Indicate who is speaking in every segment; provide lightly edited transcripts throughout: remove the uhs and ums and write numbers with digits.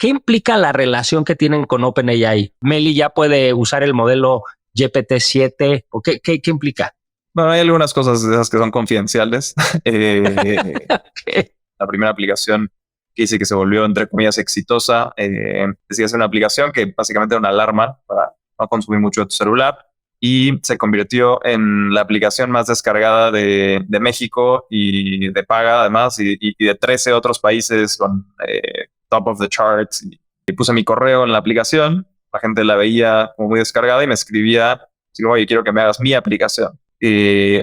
Speaker 1: ¿Qué implica la relación que tienen con OpenAI? ¿Meli ya puede usar el modelo GPT-7? ¿O qué implica?
Speaker 2: Bueno, hay algunas cosas de esas que son confidenciales.
Speaker 1: Okay.
Speaker 2: La primera aplicación que hice que se volvió, entre comillas, exitosa, decía ser una aplicación que básicamente era una alarma para no consumir mucho de tu celular y se convirtió en la aplicación más descargada de México y de paga además y de 13 otros países con top of the charts. Y puse mi correo en la aplicación, la gente la veía como muy descargada y me escribía, digo, oye, quiero que me hagas mi aplicación.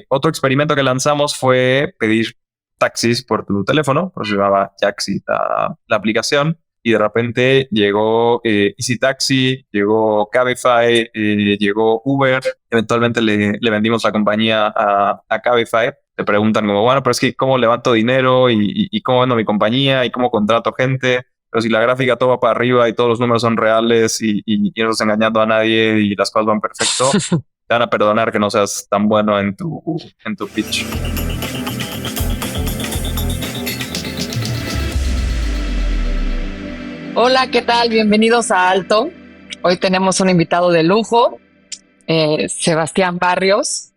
Speaker 2: Otro experimento que lanzamos fue pedir taxis por tu teléfono, por eso llamaba Jaxi la aplicación, y de repente llegó Easy Taxi, llegó Cabify, llegó Uber, eventualmente le vendimos la compañía a Cabify. Te preguntan como, bueno, pero es que ¿cómo levanto dinero y cómo vendo mi compañía y cómo contrato gente? Pero si la gráfica todo va para arriba y todos los números son reales y no estás engañando a nadie y las cosas van perfecto, te van a perdonar que no seas tan bueno en tu pitch.
Speaker 3: Hola, ¿qué tal? Bienvenidos a Alto. Hoy tenemos un invitado de lujo, Sebastián Barrios,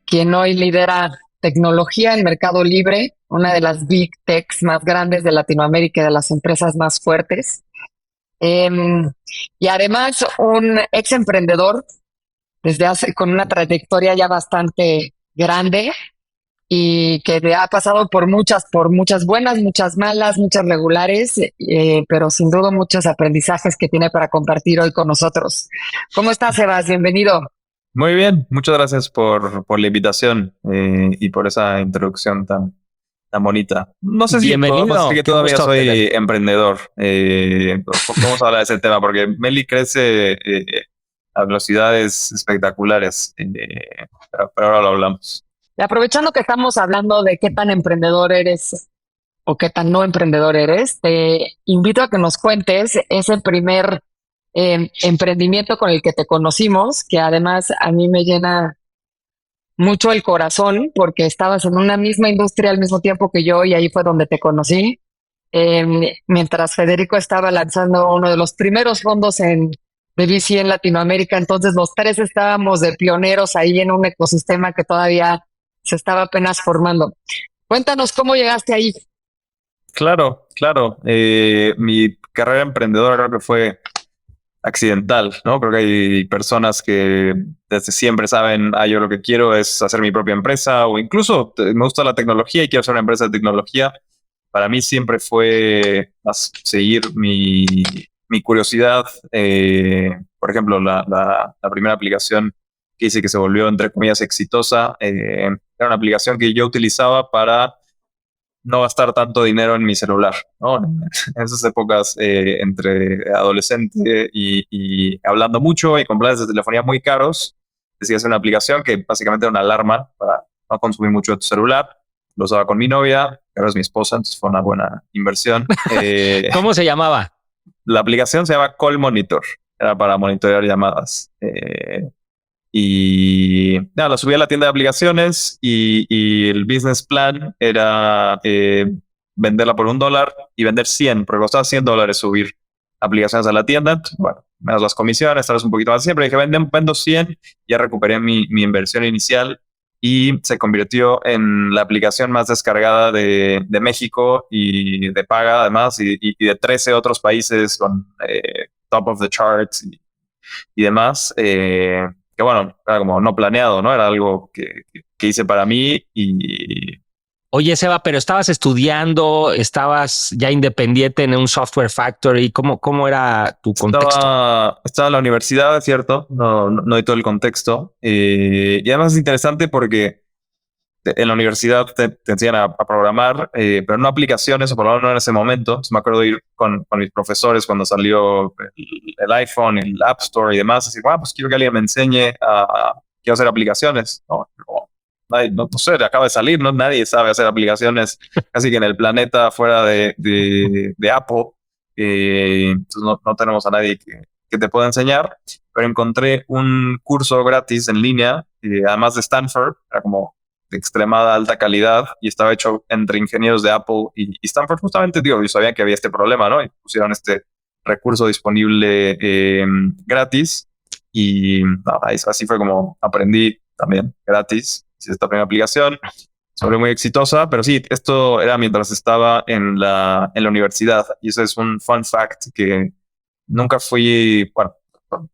Speaker 3: quien hoy lidera tecnología en Mercado Libre, una de las big techs más grandes de Latinoamérica y de las empresas más fuertes. Y además un ex emprendedor con una trayectoria ya bastante grande y que ha pasado por muchas buenas, muchas malas, muchas regulares, pero sin duda muchos aprendizajes que tiene para compartir hoy con nosotros. ¿Cómo estás, Sebas? Bienvenido.
Speaker 2: Muy bien, muchas gracias por la invitación y por esa introducción tan bonita. No sé si podemos decir que todavía soy emprendedor. Vamos a hablar de ese tema porque Meli crece a velocidades espectaculares, pero ahora lo hablamos.
Speaker 3: Y aprovechando que estamos hablando de qué tan emprendedor eres o qué tan no emprendedor eres, te invito a que nos cuentes ese primer emprendimiento con el que te conocimos, que además a mí me llena mucho el corazón porque estabas en una misma industria al mismo tiempo que yo y ahí fue donde te conocí. Mientras Federico estaba lanzando uno de los primeros fondos de VC en Latinoamérica, entonces los tres estábamos de pioneros ahí en un ecosistema que todavía se estaba apenas formando. Cuéntanos cómo llegaste ahí.
Speaker 2: Claro. Mi carrera emprendedora creo que fue accidental, ¿no? Creo que hay personas que desde siempre saben, yo lo que quiero es hacer mi propia empresa o incluso me gusta la tecnología y quiero hacer una empresa de tecnología. Para mí siempre fue seguir mi curiosidad. Por ejemplo, la primera aplicación que hice que se volvió, entre comillas, exitosa, era una aplicación que yo utilizaba para no gastar tanto dinero en mi celular, ¿no? En esas épocas entre adolescente y hablando mucho y con planes de telefonía muy caros, decidí hacer una aplicación que básicamente era una alarma para no consumir mucho de tu celular. Lo usaba con mi novia, que ahora es mi esposa, entonces fue una buena inversión.
Speaker 1: ¿Cómo se llamaba?
Speaker 2: La aplicación se llama Call Monitor, era para monitorear llamadas. Y nada, lo subí a la tienda de aplicaciones y el business plan era venderla por $1 y vender 100, porque costaba $100 subir aplicaciones a la tienda. Bueno, me das las comisiones, tal vez un poquito más. Siempre dije, vendo 100, ya recuperé mi inversión inicial y se convirtió en la aplicación más descargada de México y de paga además y de 13 otros países con top of the charts y demás. Que bueno, era como no planeado, ¿no? Era algo que hice para mí y...
Speaker 1: Oye, Seba, pero estabas estudiando, estabas ya independiente en un software factory. ¿Cómo era tu contexto?
Speaker 2: Estaba en la universidad, es cierto, no hay todo el contexto. Y además es interesante porque en la universidad te enseñan a programar, pero no aplicaciones, o por lo menos no en ese momento. Entonces me acuerdo de ir con mis profesores cuando salió el iPhone, el App Store y demás, decir, pues quiero que alguien me enseñe quiero hacer aplicaciones. No sé, acaba de salir, ¿no? Nadie sabe hacer aplicaciones casi que en el planeta fuera de Apple. Entonces no tenemos a nadie que te pueda enseñar, pero encontré un curso gratis en línea, además de Stanford, era como de extremada alta calidad y estaba hecho entre ingenieros de Apple y Stanford. Justamente, yo sabía que había este problema, ¿no? Y pusieron este recurso disponible gratis. Y así fue como aprendí también gratis. Hice esta primera aplicación, se volvió muy exitosa, pero sí, esto era mientras estaba en la universidad. Y eso es un fun fact que nunca fui, bueno,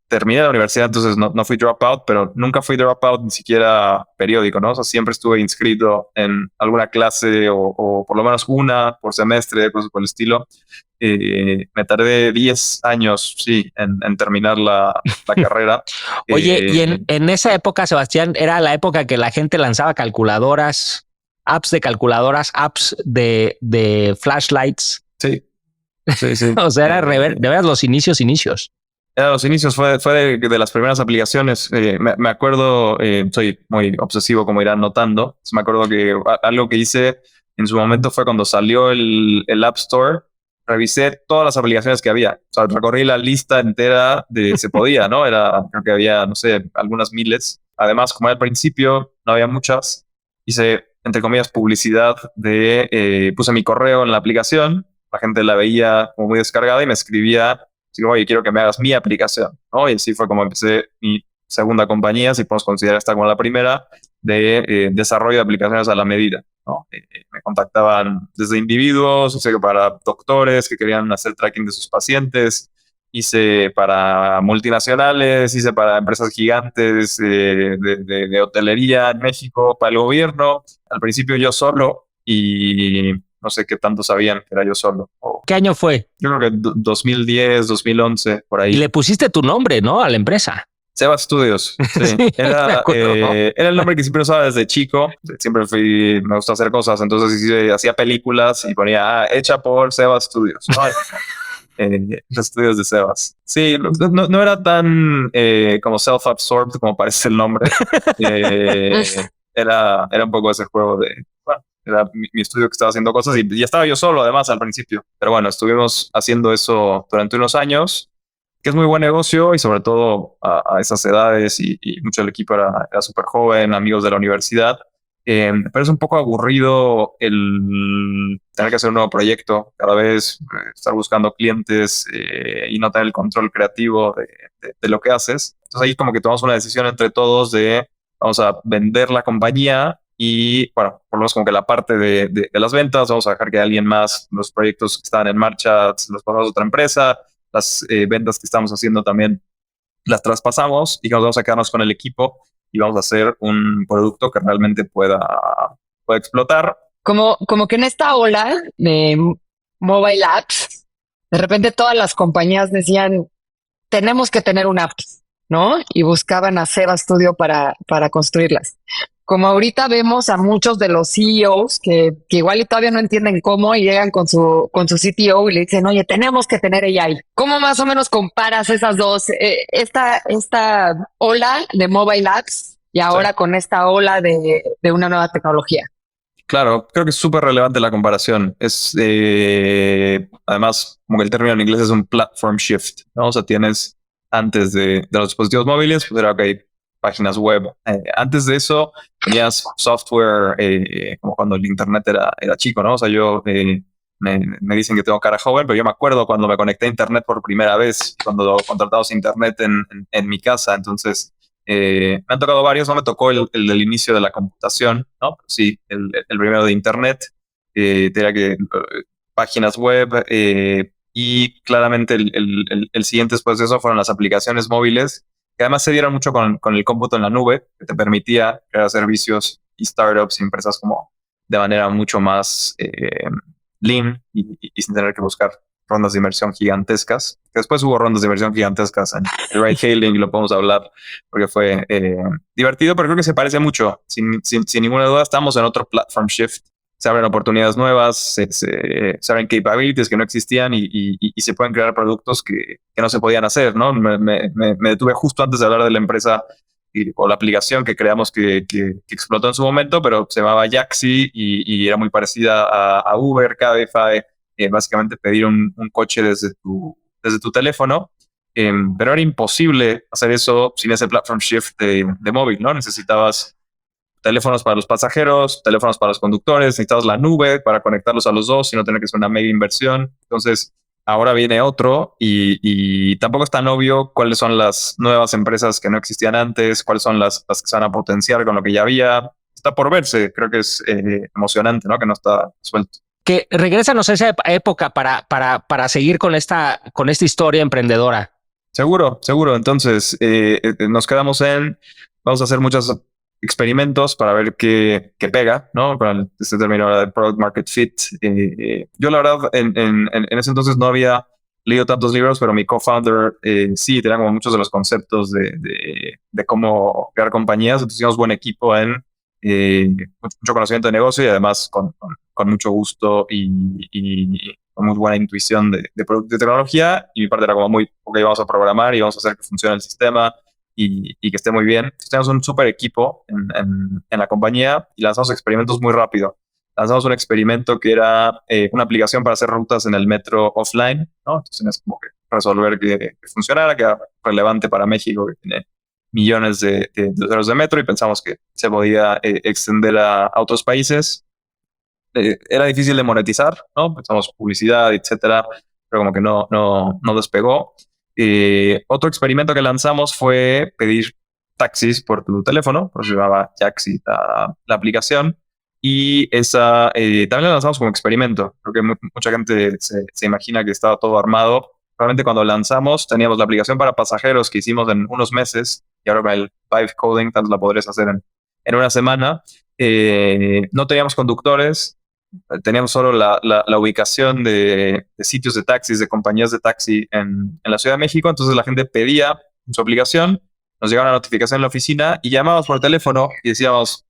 Speaker 2: terminé la universidad, entonces no fui dropout, pero nunca fui dropout ni siquiera periódico, ¿no? O sea, siempre estuve inscrito en alguna clase o por lo menos una por semestre, cosas por el estilo. Me tardé 10 años, sí, en terminar la carrera.
Speaker 1: Oye, y en esa época, Sebastián, era la época que la gente lanzaba calculadoras, apps de calculadoras, apps de flashlights.
Speaker 2: Sí, sí.
Speaker 1: O sea, era de veras los inicios.
Speaker 2: Era los inicios, fue de las primeras aplicaciones. Me acuerdo, soy muy obsesivo, como irán notando. Me acuerdo que algo que hice en su momento fue cuando salió el App Store, revisé todas las aplicaciones que había. O sea, recorrí la lista entera de se podía, ¿no? Creo que había, no sé, algunas miles. Además, como era al principio, no había muchas. Hice, entre comillas, publicidad puse mi correo en la aplicación. La gente la veía como muy descargada y me escribía, digo, oye, quiero que me hagas mi aplicación, ¿no? Y así fue como empecé mi segunda compañía, si podemos considerar esta como la primera, de desarrollo de aplicaciones a la medida, ¿no? Me contactaban desde individuos, o sea, para doctores que querían hacer tracking de sus pacientes, hice para multinacionales, hice para empresas gigantes de hotelería en México, para el gobierno. Al principio yo solo y no sé qué tanto sabían que era yo solo.
Speaker 1: ¿Qué año fue?
Speaker 2: Yo creo que 2010, 2011, por ahí.
Speaker 1: Y le pusiste tu nombre, ¿no? A la empresa.
Speaker 2: Sebas Studios. Sí.
Speaker 1: Sí,
Speaker 2: Era el nombre que siempre usaba desde chico. Siempre me gustó hacer cosas. Entonces hacía películas y ponía hecha por Sebas Studios. ¿No? Los estudios de Sebas. Sí, no era tan como self-absorbed como parece el nombre. Era un poco ese juego de... Bueno, era mi estudio que estaba haciendo cosas y estaba yo solo además al principio. Pero bueno, estuvimos haciendo eso durante unos años, que es muy buen negocio y sobre todo a esas edades y mucho del equipo era súper joven, amigos de la universidad. Pero es un poco aburrido el tener que hacer un nuevo proyecto, cada vez estar buscando clientes y no tener el control creativo de lo que haces. Entonces ahí como que tomamos una decisión entre todos de vamos a vender la compañía y, bueno, por lo menos como que la parte de las ventas, vamos a dejar que alguien más, los proyectos que estaban en marcha, los pasamos a otra empresa, las ventas que estamos haciendo también las traspasamos y vamos a quedarnos con el equipo y vamos a hacer un producto que realmente pueda explotar.
Speaker 3: Como que en esta ola de mobile apps, de repente todas las compañías decían, tenemos que tener una app, ¿no? Y buscaban a Seba Studio para construirlas. Como ahorita vemos a muchos de los CEOs que igual y todavía no entienden cómo y llegan con su CTO y le dicen, oye, tenemos que tener AI. ¿Cómo más o menos comparas esas dos? Esta ola de mobile apps y ahora con esta ola de una nueva tecnología.
Speaker 2: Claro, creo que es súper relevante la comparación. Es además, como que el término en inglés es un platform shift, ¿no? O sea, tienes antes de los dispositivos móviles, pues era ok, páginas web. Antes de eso tenías software como cuando el internet era chico, ¿no? O sea, yo me dicen que tengo cara joven, pero yo me acuerdo cuando me conecté a internet por primera vez, cuando contratamos internet en mi casa. Entonces, me han tocado varios, no me tocó el del inicio de la computación, ¿no? Pero sí, el primero de internet, tenía que páginas web y claramente el siguiente después de eso fueron las aplicaciones móviles, que además se dieron mucho con el cómputo en la nube, que te permitía crear servicios y startups y empresas como de manera mucho más lean y sin tener que buscar rondas de inversión gigantescas. Después hubo rondas de inversión gigantescas en el ride hailing y lo podemos hablar porque fue divertido, pero creo que se parece mucho. Sin ninguna duda estamos en otro platform shift. Se abren oportunidades nuevas, se abren capabilities que no existían y se pueden crear productos que no se podían hacer, ¿no? Me detuve justo antes de hablar de la empresa o la aplicación que creamos que explotó en su momento, pero se llamaba Yaxi y era muy parecida a Uber, Cabify, básicamente pedir un coche desde tu teléfono, pero era imposible hacer eso sin ese platform shift de móvil, ¿no? Necesitabas teléfonos para los pasajeros, teléfonos para los conductores, necesitabas la nube para conectarlos a los dos y no tener que hacer una mega inversión. Entonces, ahora viene otro y tampoco es tan obvio cuáles son las nuevas empresas que no existían antes, cuáles son las que se van a potenciar con lo que ya había. Está por verse, creo que es emocionante, ¿no? Que no está suelto.
Speaker 1: Que regrésanos a esa época para seguir con esta historia emprendedora.
Speaker 2: Seguro, seguro. Entonces, nos quedamos vamos a hacer muchos experimentos para ver qué pega, ¿no? Con este término de product market fit. Yo, la verdad, en ese entonces no había leído tantos libros, pero mi co-founder sí tenía como muchos de los conceptos de cómo crear compañías. Entonces, hicimos buen equipo mucho conocimiento de negocio y además con mucho gusto y con muy buena intuición de producto y tecnología. Y mi parte era como muy, ok, vamos a programar y vamos a hacer que funcione el sistema y que esté muy bien. Entonces tenemos un súper equipo en la compañía y lanzamos experimentos muy rápido. Lanzamos un experimento que era una aplicación para hacer rutas en el metro offline, ¿no? Entonces tenías como que resolver que funcionara, que era relevante para México, que tiene millones de usuarios de metro, y pensamos que se podía extender a otros países. Era difícil de monetizar, ¿no? Pensamos publicidad, etcétera, pero como que no despegó. Otro experimento que lanzamos fue pedir taxis por tu teléfono, por eso se llamaba Jaxi la aplicación, y esa también la lanzamos como experimento. Creo que mucha gente se imagina que estaba todo armado. Realmente cuando lanzamos teníamos la aplicación para pasajeros que hicimos en unos meses, y ahora con el Vibe Coding tanto la podrías hacer en una semana. No teníamos conductores, teníamos solo la ubicación de sitios de taxis, de compañías de taxi en la Ciudad de México. Entonces la gente pedía su aplicación, nos llegaba una notificación en la oficina y llamábamos por teléfono y decíamos,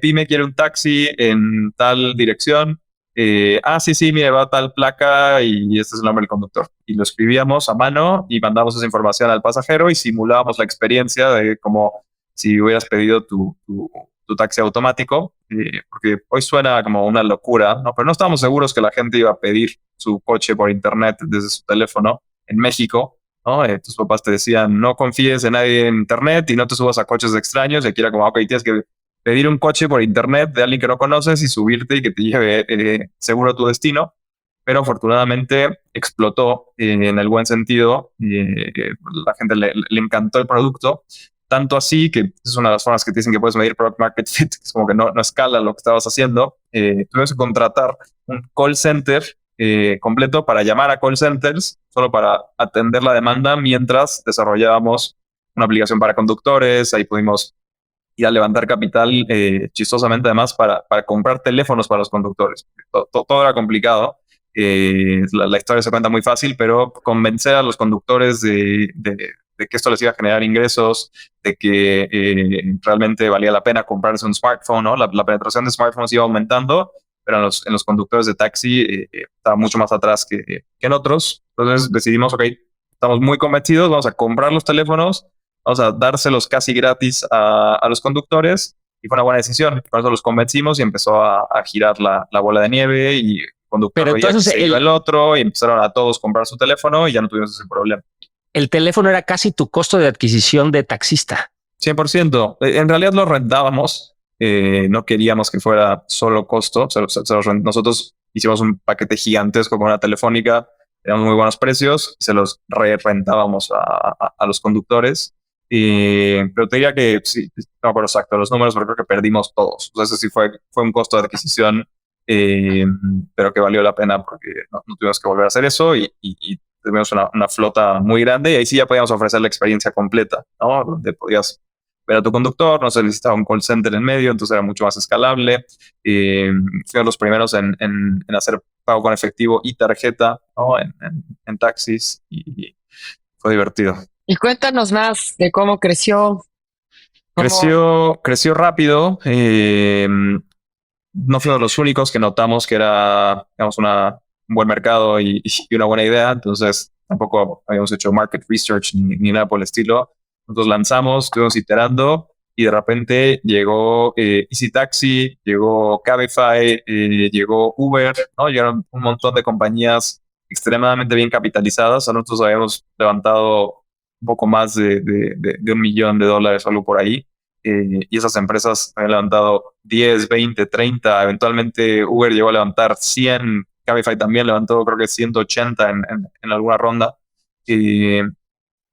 Speaker 2: Pyme quiere un taxi en tal dirección. Sí, mire, va a tal placa y este es el nombre del conductor. Y lo escribíamos a mano y mandamos esa información al pasajero y simulábamos la experiencia de como si hubieras pedido tu taxi automático, porque hoy suena como una locura, ¿no? Pero no estábamos seguros que la gente iba a pedir su coche por internet desde su teléfono en México, ¿no? Tus papás te decían, no confíes en nadie en internet y no te subas a coches extraños, y aquí era como, ok, tienes que pedir un coche por internet de alguien que no conoces y subirte y que te lleve seguro a tu destino. Pero afortunadamente explotó en el buen sentido y la gente le encantó el producto. Tanto así que es una de las formas que te dicen que puedes medir product market fit, que es como que no escala lo que estabas haciendo. Tuvimos que contratar un call center completo para llamar a call centers, solo para atender la demanda mientras desarrollábamos una aplicación para conductores. Ahí pudimos ir a levantar capital, chistosamente además, para comprar teléfonos para los conductores. Todo era complicado. La historia se cuenta muy fácil, pero convencer a los conductores de que esto les iba a generar ingresos, de que realmente valía la pena comprarse un smartphone, ¿no? La penetración de smartphones iba aumentando, pero en los conductores de taxi estaba mucho más atrás que en otros. Entonces decidimos, ok, estamos muy convencidos, vamos a comprar los teléfonos, vamos a dárselos casi gratis a los conductores, y fue una buena decisión. Por eso los convencimos y empezó a girar la bola de nieve, y el conductor
Speaker 1: Pero entonces
Speaker 2: se iba el otro y empezaron a todos comprar su teléfono y ya no tuvimos ese problema.
Speaker 1: El teléfono era casi tu costo de adquisición de taxista.
Speaker 2: 100%. En realidad lo rentábamos. No queríamos que fuera solo costo. Nosotros hicimos un paquete gigantesco con una telefónica. Teníamos muy buenos precios y se los rentábamos a los conductores. Pero te diría que sí, no me acuerdo exacto los números, pero creo que perdimos todos. O sea, ese sí fue un costo de adquisición, pero que valió la pena porque no tuvimos que volver a hacer eso y tuvimos una flota muy grande, y ahí sí ya podíamos ofrecer la experiencia completa, ¿no? Donde podías ver a tu conductor, no se necesitaba un call center en medio, entonces era mucho más escalable. Fuimos los primeros en hacer pago con efectivo y tarjeta, ¿no? en taxis, y fue divertido.
Speaker 3: Y cuéntanos más de cómo creció.
Speaker 2: Creció rápido. No fuimos los únicos que notamos que era, digamos, un buen mercado y una buena idea. Entonces tampoco habíamos hecho market research ni nada por el estilo. Nosotros lanzamos, estuvimos iterando, y de repente llegó Easy Taxi, llegó Cabify, llegó Uber, ¿no? Llegaron un montón de compañías extremadamente bien capitalizadas. Nosotros habíamos levantado un poco más de $1 millón, algo por ahí. Y esas empresas habían levantado 10, 20, 30, eventualmente Uber llegó a levantar 100 Cabify también levantó creo que 180 en alguna ronda. Y, y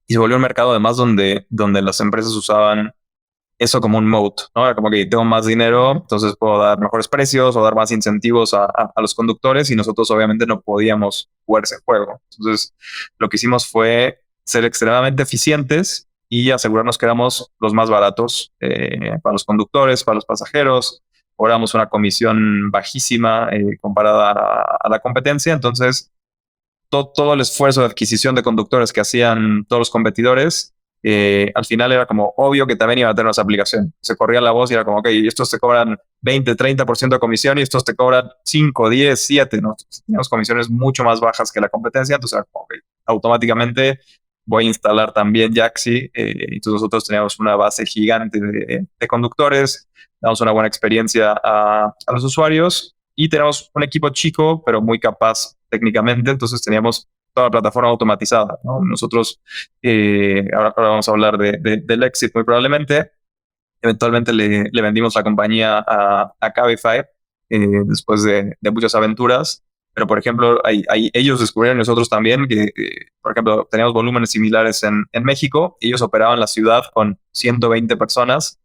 Speaker 2: se volvió un mercado además donde las empresas usaban eso como un moat, ¿no? Era como que tengo más dinero, entonces puedo dar mejores precios o dar más incentivos a los conductores, y nosotros obviamente no podíamos jugar ese juego. Entonces, lo que hicimos fue ser extremadamente eficientes y asegurarnos que éramos los más baratos para los conductores, para los pasajeros. Cobramos una comisión bajísima comparada a la competencia. Entonces, todo el esfuerzo de adquisición de conductores que hacían todos los competidores, al final era como obvio que también iba a tener nuestra aplicación. Se corría la voz y era como, ok, estos te cobran 20-30% de comisión y estos te cobran 5, 10, 7. ¿No? Teníamos comisiones mucho más bajas que la competencia, entonces era como, ok, automáticamente voy a instalar también Jaxi. Entonces nosotros teníamos una base gigante de conductores, damos una buena experiencia a los usuarios y tenemos un equipo chico, pero muy capaz técnicamente, entonces teníamos toda la plataforma automatizada, ¿no? Nosotros, ahora vamos a hablar del exit muy probablemente. Eventualmente le vendimos la compañía a Cabify después de muchas aventuras. Pero, por ejemplo, ellos descubrieron, nosotros también, que, por ejemplo, teníamos volúmenes similares en México. Ellos operaban la ciudad con 120 personas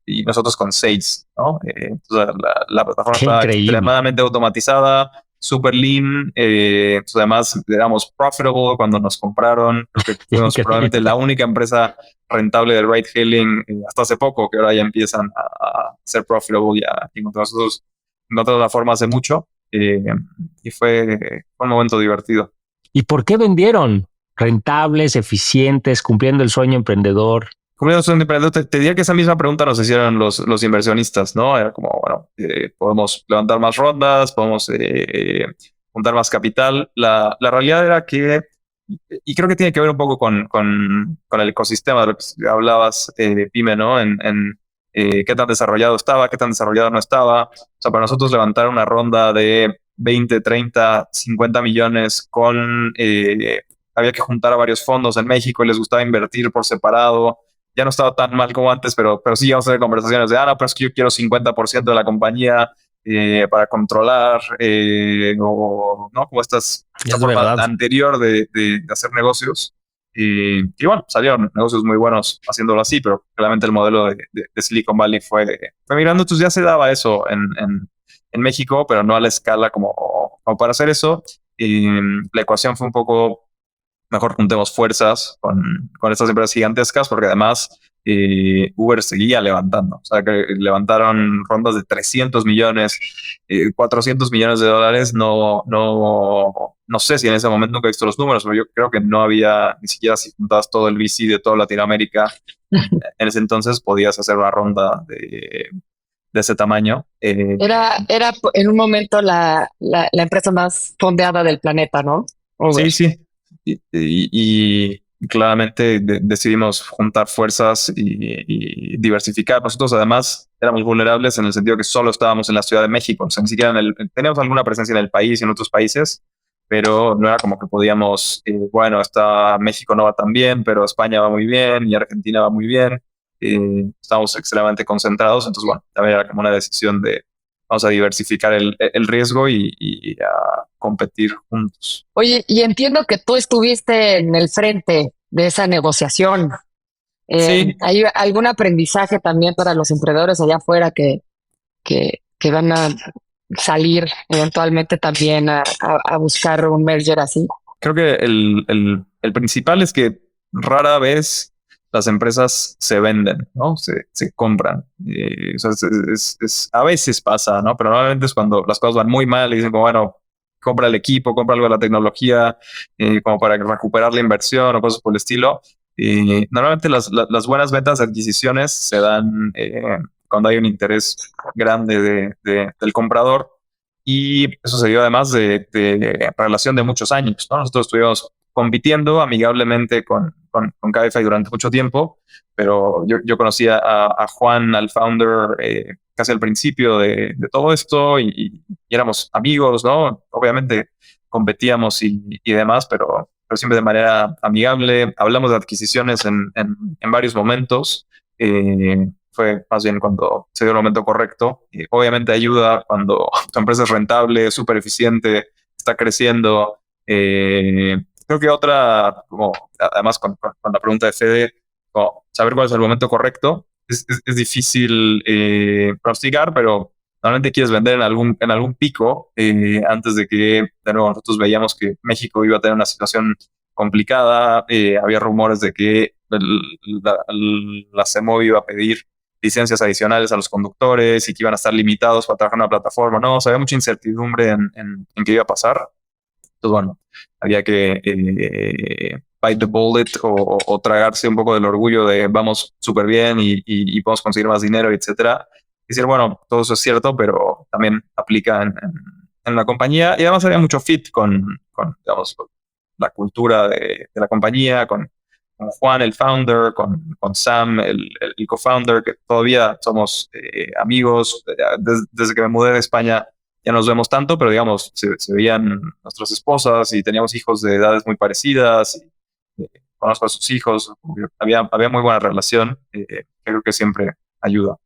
Speaker 2: y nosotros con 6, ¿no? Entonces, la plataforma
Speaker 1: Qué
Speaker 2: estaba
Speaker 1: increíble.
Speaker 2: extremadamente automatizada, super lean. Entonces, además, éramos profitable cuando nos compraron. Creo que fuimos probablemente la única empresa rentable del ride hailing hasta hace poco, que ahora ya empiezan a ser profitable ya y nosotros no de la forma hace mucho. Y fue un momento divertido.
Speaker 1: ¿Y por qué vendieron? Rentables, eficientes, cumpliendo el sueño emprendedor.
Speaker 2: Te diría que esa misma pregunta nos hicieron los inversionistas, ¿no? Era como, bueno, podemos levantar más rondas, podemos juntar más capital. La realidad era que, y creo que tiene que ver un poco con el ecosistema de lo que hablabas, Pyme, ¿no? Qué tan desarrollado estaba, qué tan desarrollado no estaba. O sea, para nosotros levantar una ronda de 20, 30, 50 millones había que juntar a varios fondos en México y les gustaba invertir por separado. Ya no estaba tan mal como antes, pero sí íbamos a tener conversaciones de, no, pero es que yo quiero 50% de la compañía para controlar, o no, como esta forma anterior de hacer negocios. Y bueno, salieron negocios muy buenos haciéndolo así, pero claramente el modelo de Silicon Valley fue migrando. Entonces ya se daba eso en México, pero no a la escala como para hacer eso. Y la ecuación fue un poco, mejor juntemos fuerzas con estas empresas gigantescas, porque además Uber seguía levantando. O sea, que levantaron rondas de 300 millones, 400 millones de dólares. No sé si en ese momento, nunca he visto los números, pero yo creo que no había, ni siquiera si juntabas todo el VC de toda Latinoamérica, en ese entonces podías hacer una ronda de ese tamaño.
Speaker 3: Era en un momento la empresa más fondeada del planeta, ¿no? Uber.
Speaker 2: Sí. Y claramente decidimos juntar fuerzas y diversificar. Nosotros además éramos vulnerables en el sentido que solo estábamos en la Ciudad de México. O sea, ni siquiera teníamos alguna presencia en el país y en otros países, pero no era como que podíamos, bueno, México no va tan bien, pero España va muy bien y Argentina va muy bien. Estamos extremadamente concentrados. Entonces, bueno, también era como una decisión de vamos a diversificar el riesgo y a competir juntos.
Speaker 3: Oye, y entiendo que tú estuviste en el frente de esa negociación.
Speaker 2: Sí.
Speaker 3: ¿Hay algún aprendizaje también para los emprendedores allá afuera que van a salir eventualmente también a buscar un merger así?
Speaker 2: Creo que el principal es que rara vez las empresas se venden, ¿no? Se compran. O sea, a veces pasa, ¿no? Pero normalmente es cuando las cosas van muy mal y dicen como, bueno, compra el equipo, compra algo de la tecnología, como para recuperar la inversión o cosas por el estilo. Normalmente las buenas ventas de adquisiciones se dan cuando hay un interés grande del comprador. Y eso se dio además de relación de muchos años, ¿no? Nosotros estuvimos compitiendo amigablemente con Cabify durante mucho tiempo, pero yo conocía a Juan, al founder, casi al principio de todo esto y éramos amigos, ¿no? Obviamente competíamos y demás, pero siempre de manera amigable. Hablamos de adquisiciones en varios momentos. Fue más bien cuando se dio el momento correcto. Obviamente ayuda cuando tu empresa es rentable, súper eficiente, está creciendo. Creo que otra, como además con la pregunta de Fede, como saber cuál es el momento correcto, es difícil pronosticar, pero normalmente quieres vender en algún pico antes de que, de nuevo, nosotros veíamos que México iba a tener una situación complicada. Había rumores de que la CEMOVI iba a pedir licencias adicionales a los conductores y que iban a estar limitados para trabajar en una plataforma. No, o sea, había mucha incertidumbre en qué iba a pasar. Entonces, bueno, había que bite the bullet o tragarse un poco del orgullo de vamos súper bien y podemos conseguir más dinero, etcétera. Y decir, bueno, todo eso es cierto, pero también aplica en la compañía. Y además había mucho fit con digamos, la cultura de la compañía, con Juan, el founder, con Sam, el co-founder, que todavía somos amigos. Desde que me mudé de España ya nos vemos tanto, pero digamos, se veían nuestras esposas y teníamos hijos de edades muy parecidas. Y, conozco a sus hijos, había muy buena relación, que creo que siempre ayuda.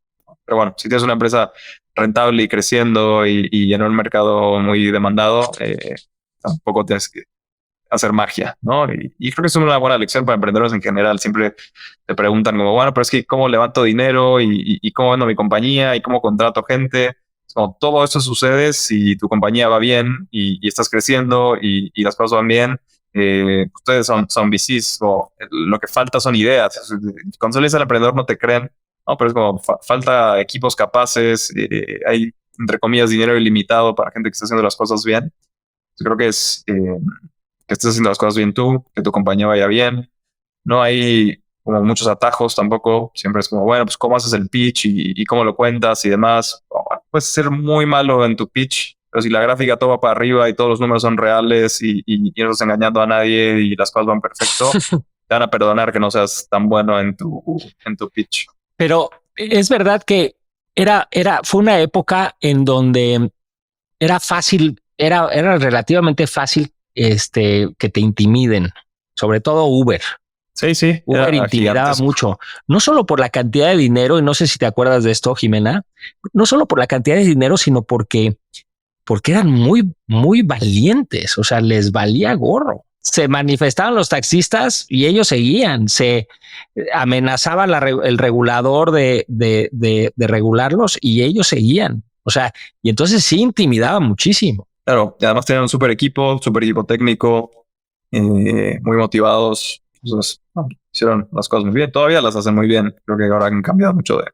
Speaker 2: Pero bueno, si tienes una empresa rentable y creciendo y en un mercado muy demandado, tampoco tienes que hacer magia, ¿no? Y creo que es una buena lección para emprendedores en general. Siempre te preguntan como, bueno, pero es que ¿cómo levanto dinero? ¿Y cómo vendo mi compañía? ¿Y cómo contrato gente? Como todo eso sucede si tu compañía va bien y estás creciendo y las cosas van bien. Ustedes son VCs, o lo que falta son ideas. Cuando sales al emprendedor no te creen, ¿no? Pero es como falta equipos capaces, hay, entre comillas, dinero ilimitado para gente que está haciendo las cosas bien. Yo creo que es que estés haciendo las cosas bien tú, que tu compañía vaya bien. No hay como muchos atajos tampoco. Siempre es como, bueno, pues cómo haces el pitch y cómo lo cuentas y demás. Puedes ser muy malo en tu pitch, pero si la gráfica todo va para arriba y todos los números son reales y no estás engañando a nadie y las cosas van perfecto, te van a perdonar que no seas tan bueno en tu pitch.
Speaker 1: Pero es verdad que fue una época en donde era fácil, era relativamente fácil que te intimiden, sobre todo Uber.
Speaker 2: Sí.
Speaker 1: Uber intimidaba mucho, no solo por la cantidad de dinero, y no sé si te acuerdas de esto, Jimena, no solo por la cantidad de dinero, sino porque eran muy, muy valientes, o sea, les valía gorro. Se manifestaban los taxistas y ellos seguían, se amenazaba el regulador de regularlos y ellos seguían. O sea, y entonces sí intimidaba muchísimo.
Speaker 2: Claro, y además tenían un super equipo técnico, muy motivados. Entonces, hicieron las cosas muy bien. Todavía las hacen muy bien. Creo que ahora han cambiado mucho de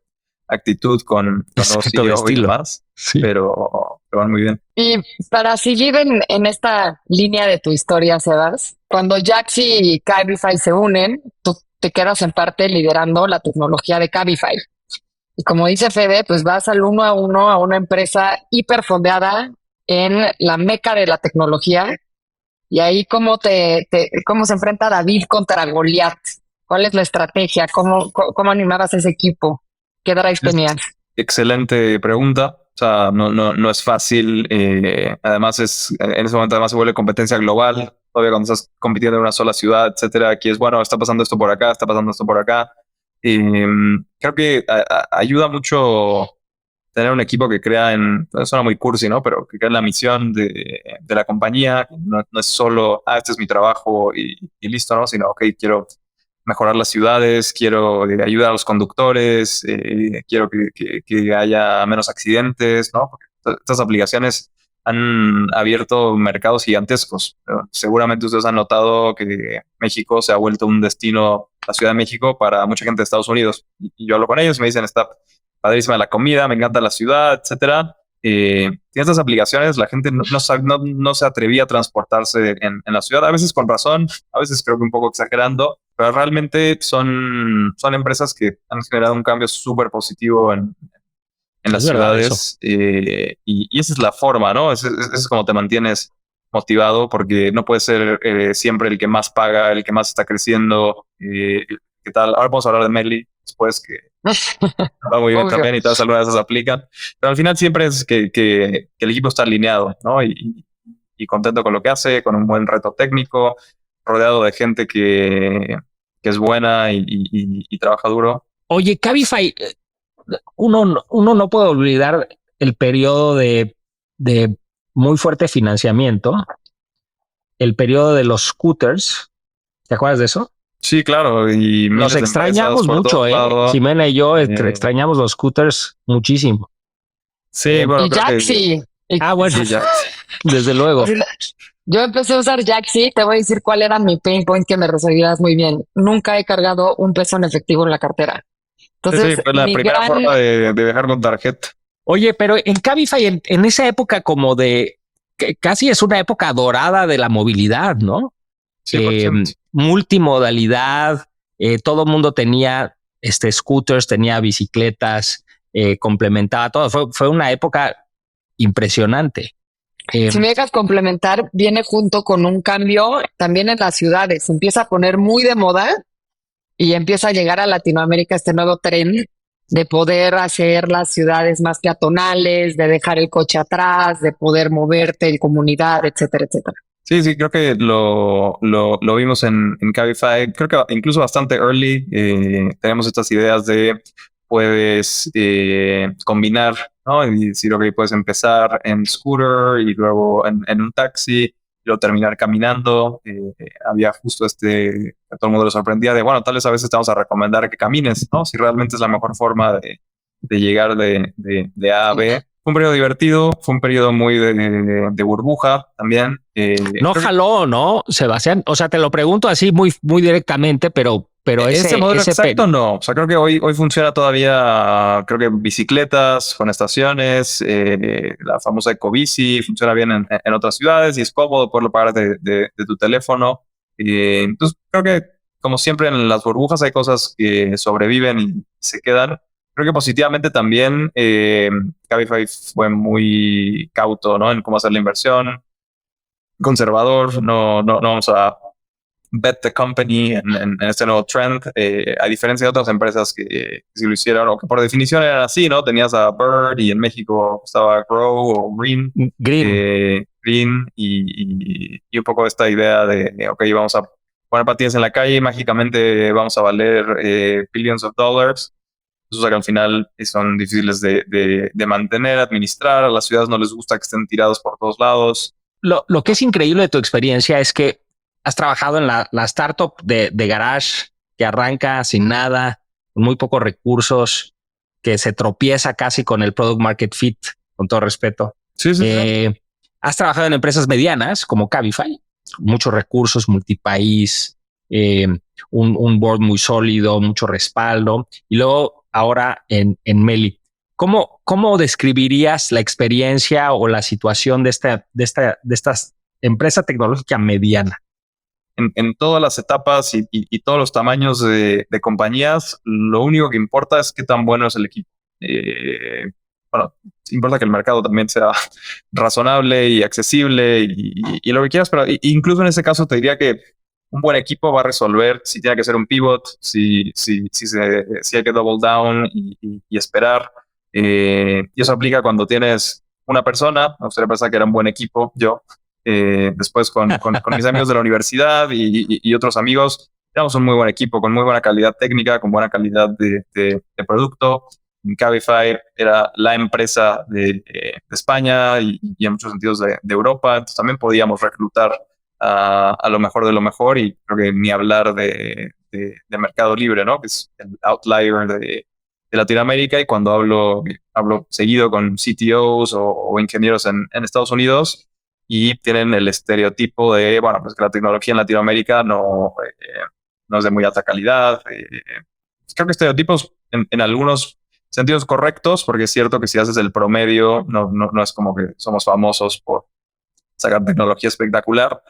Speaker 2: actitud con los CEO y demás, sí. pero van muy bien.
Speaker 3: Y para seguir en esta línea de tu historia, Sebas, cuando Jaxi y Cabify se unen, tú te quedas en parte liderando la tecnología de Cabify. Y como dice Fede, pues vas al 1-1 a una empresa hiperfondeada en la meca de la tecnología. Y ahí cómo se enfrenta David contra Goliat. ¿Cuál es la estrategia? ¿Cómo animabas a ese equipo? ¿Qué drive tenías?
Speaker 2: Excelente pregunta. O sea, no es fácil. Además, en ese momento además se vuelve competencia global. Todavía cuando estás compitiendo en una sola ciudad, etcétera. Aquí es, bueno, está pasando esto por acá, está pasando esto por acá. Creo que ayuda mucho tener un equipo que crea suena muy cursi, ¿no? Pero que crea en la misión de la compañía. No es solo, este es mi trabajo y listo, ¿no? Sino, ok, quiero mejorar las ciudades, quiero ayudar a los conductores, quiero que haya menos accidentes, ¿no? Porque estas aplicaciones han abierto mercados gigantescos. Seguramente ustedes han notado que México se ha vuelto un destino, la Ciudad de México, para mucha gente de Estados Unidos. Y yo hablo con ellos y me dicen, está padrísima la comida, me encanta la ciudad, etcétera. Tiene estas aplicaciones, la gente no se atrevía a transportarse en la ciudad, a veces con razón, a veces creo que un poco exagerando, pero realmente son empresas que han generado un cambio súper positivo en las ciudades, y esa es la forma, ¿no? Es como te mantienes motivado, porque no puedes ser siempre el que más paga, el que más está creciendo. ¿Qué tal? Ahora vamos a hablar de Meli después, que va muy bien también y todas algunas de esas aplican, pero al final siempre es que el equipo está alineado, ¿no? Y contento con lo que hace, con un buen reto técnico, rodeado de gente que es buena y trabaja duro.
Speaker 1: Oye, Cabify, uno no puede olvidar el periodo de muy fuerte financiamiento, el periodo de los scooters. ¿Te acuerdas de eso?
Speaker 2: Sí, claro, y
Speaker 1: Los
Speaker 2: miles de empresas
Speaker 1: extrañamos
Speaker 2: por
Speaker 1: mucho,
Speaker 2: todos
Speaker 1: ¿eh?
Speaker 2: lados.
Speaker 1: Jimena y yo
Speaker 2: Eh,
Speaker 1: extrañamos los scooters muchísimo.
Speaker 2: sí, bueno,
Speaker 3: Y
Speaker 2: creo que
Speaker 3: Jaxi.
Speaker 1: Ah, bueno,
Speaker 2: sí, ya.
Speaker 1: desde luego.
Speaker 3: Yo empecé a usar Jaxi, te voy a decir cuál era mi pain point que me resolvías muy bien. Nunca he cargado un peso en efectivo en la cartera.
Speaker 2: Sí,
Speaker 3: Entonces,
Speaker 2: fue la
Speaker 3: mi
Speaker 2: primera
Speaker 3: gran,
Speaker 2: forma de viajar con tarjeta.
Speaker 1: Oye, pero en Cabify, en esa época como de, que casi es una época dorada de la movilidad, ¿no?
Speaker 2: 100%.
Speaker 1: Multimodalidad, todo el mundo tenía scooters, tenía bicicletas, complementaba todo. Fue una época impresionante.
Speaker 3: si me dejas complementar, viene junto con un cambio también en las ciudades. Se empieza a poner muy de moda y empieza a llegar a Latinoamérica este nuevo tren de poder hacer las ciudades más peatonales, de dejar el coche atrás, de poder moverte en comunidad, etcétera, etcétera.
Speaker 2: Sí, sí, creo que lo vimos en Cabify. Creo que incluso bastante early. Tenemos estas ideas de puedes combinar, ¿no? Y decir, ok, puedes empezar en scooter y luego en un taxi y luego terminar caminando. Había justo a todo el mundo le sorprendía de, bueno, tal vez a veces te vamos a recomendar que camines, ¿no? Si realmente es la mejor forma de llegar de A a B. Fue un periodo divertido, fue un periodo muy de burbuja también.
Speaker 1: No
Speaker 2: Creo que
Speaker 1: jaló, ¿no, Sebastián? O sea, te lo pregunto así muy directamente, pero
Speaker 2: ese modelo
Speaker 1: ese
Speaker 2: exacto no. O sea, creo que hoy funciona todavía, creo que bicicletas con estaciones, la famosa Ecobici, funciona bien en otras ciudades y es cómodo poderlo pagar de tu teléfono. Entonces, creo que como siempre en las burbujas hay cosas que sobreviven y se quedan. Creo que positivamente también Cabify fue muy cauto, ¿no? En cómo hacer la inversión, conservador, no vamos a bet the company en este nuevo trend, a diferencia de otras empresas que sí lo hicieron o que por definición eran así, ¿no? Tenías a Bird y en México estaba Grow o
Speaker 1: Green.
Speaker 2: Green y un poco esta idea de, ok, vamos a poner patines en la calle y mágicamente vamos a valer billions of dollars. Eso que al final son difíciles de mantener, administrar. A las ciudades no les gusta que estén tirados por todos lados.
Speaker 1: Lo que es increíble de tu experiencia es que has trabajado en la startup de garage que arranca sin nada, con muy pocos recursos, que se tropieza casi con el product market fit, con todo respeto.
Speaker 2: Sí, sí, sí.
Speaker 1: Has trabajado en empresas medianas como Cabify, muchos recursos, multipaís, eh, un board muy sólido, mucho respaldo, y luego ahora en Meli. ¿Cómo describirías la experiencia o la situación de esta empresa tecnológica mediana?
Speaker 2: En todas las etapas y todos los tamaños de compañías, lo único que importa es qué tan bueno es el equipo. Bueno, importa que el mercado también sea razonable y accesible y lo que quieras, pero incluso en ese caso te diría que un buen equipo va a resolver si tiene que ser un pivot, si hay que double down y esperar. Y eso aplica cuando tienes una persona. Me gustaría pensar que era un buen equipo, yo. Después con mis amigos de la universidad y otros amigos, éramos un muy buen equipo, con muy buena calidad técnica, con buena calidad de producto. Cabify era la empresa de España y en muchos sentidos de Europa, entonces también podíamos reclutar a lo mejor de lo mejor y creo que ni hablar de Mercado Libre, ¿no? Que es el outlier de Latinoamérica y cuando hablo seguido con CTOs o ingenieros en Estados Unidos y tienen el estereotipo de, bueno, pues que la tecnología en Latinoamérica no es de muy alta calidad. Creo que estereotipos en algunos sentidos correctos, porque es cierto que si haces el promedio, no es como que somos famosos por sacar tecnología espectacular,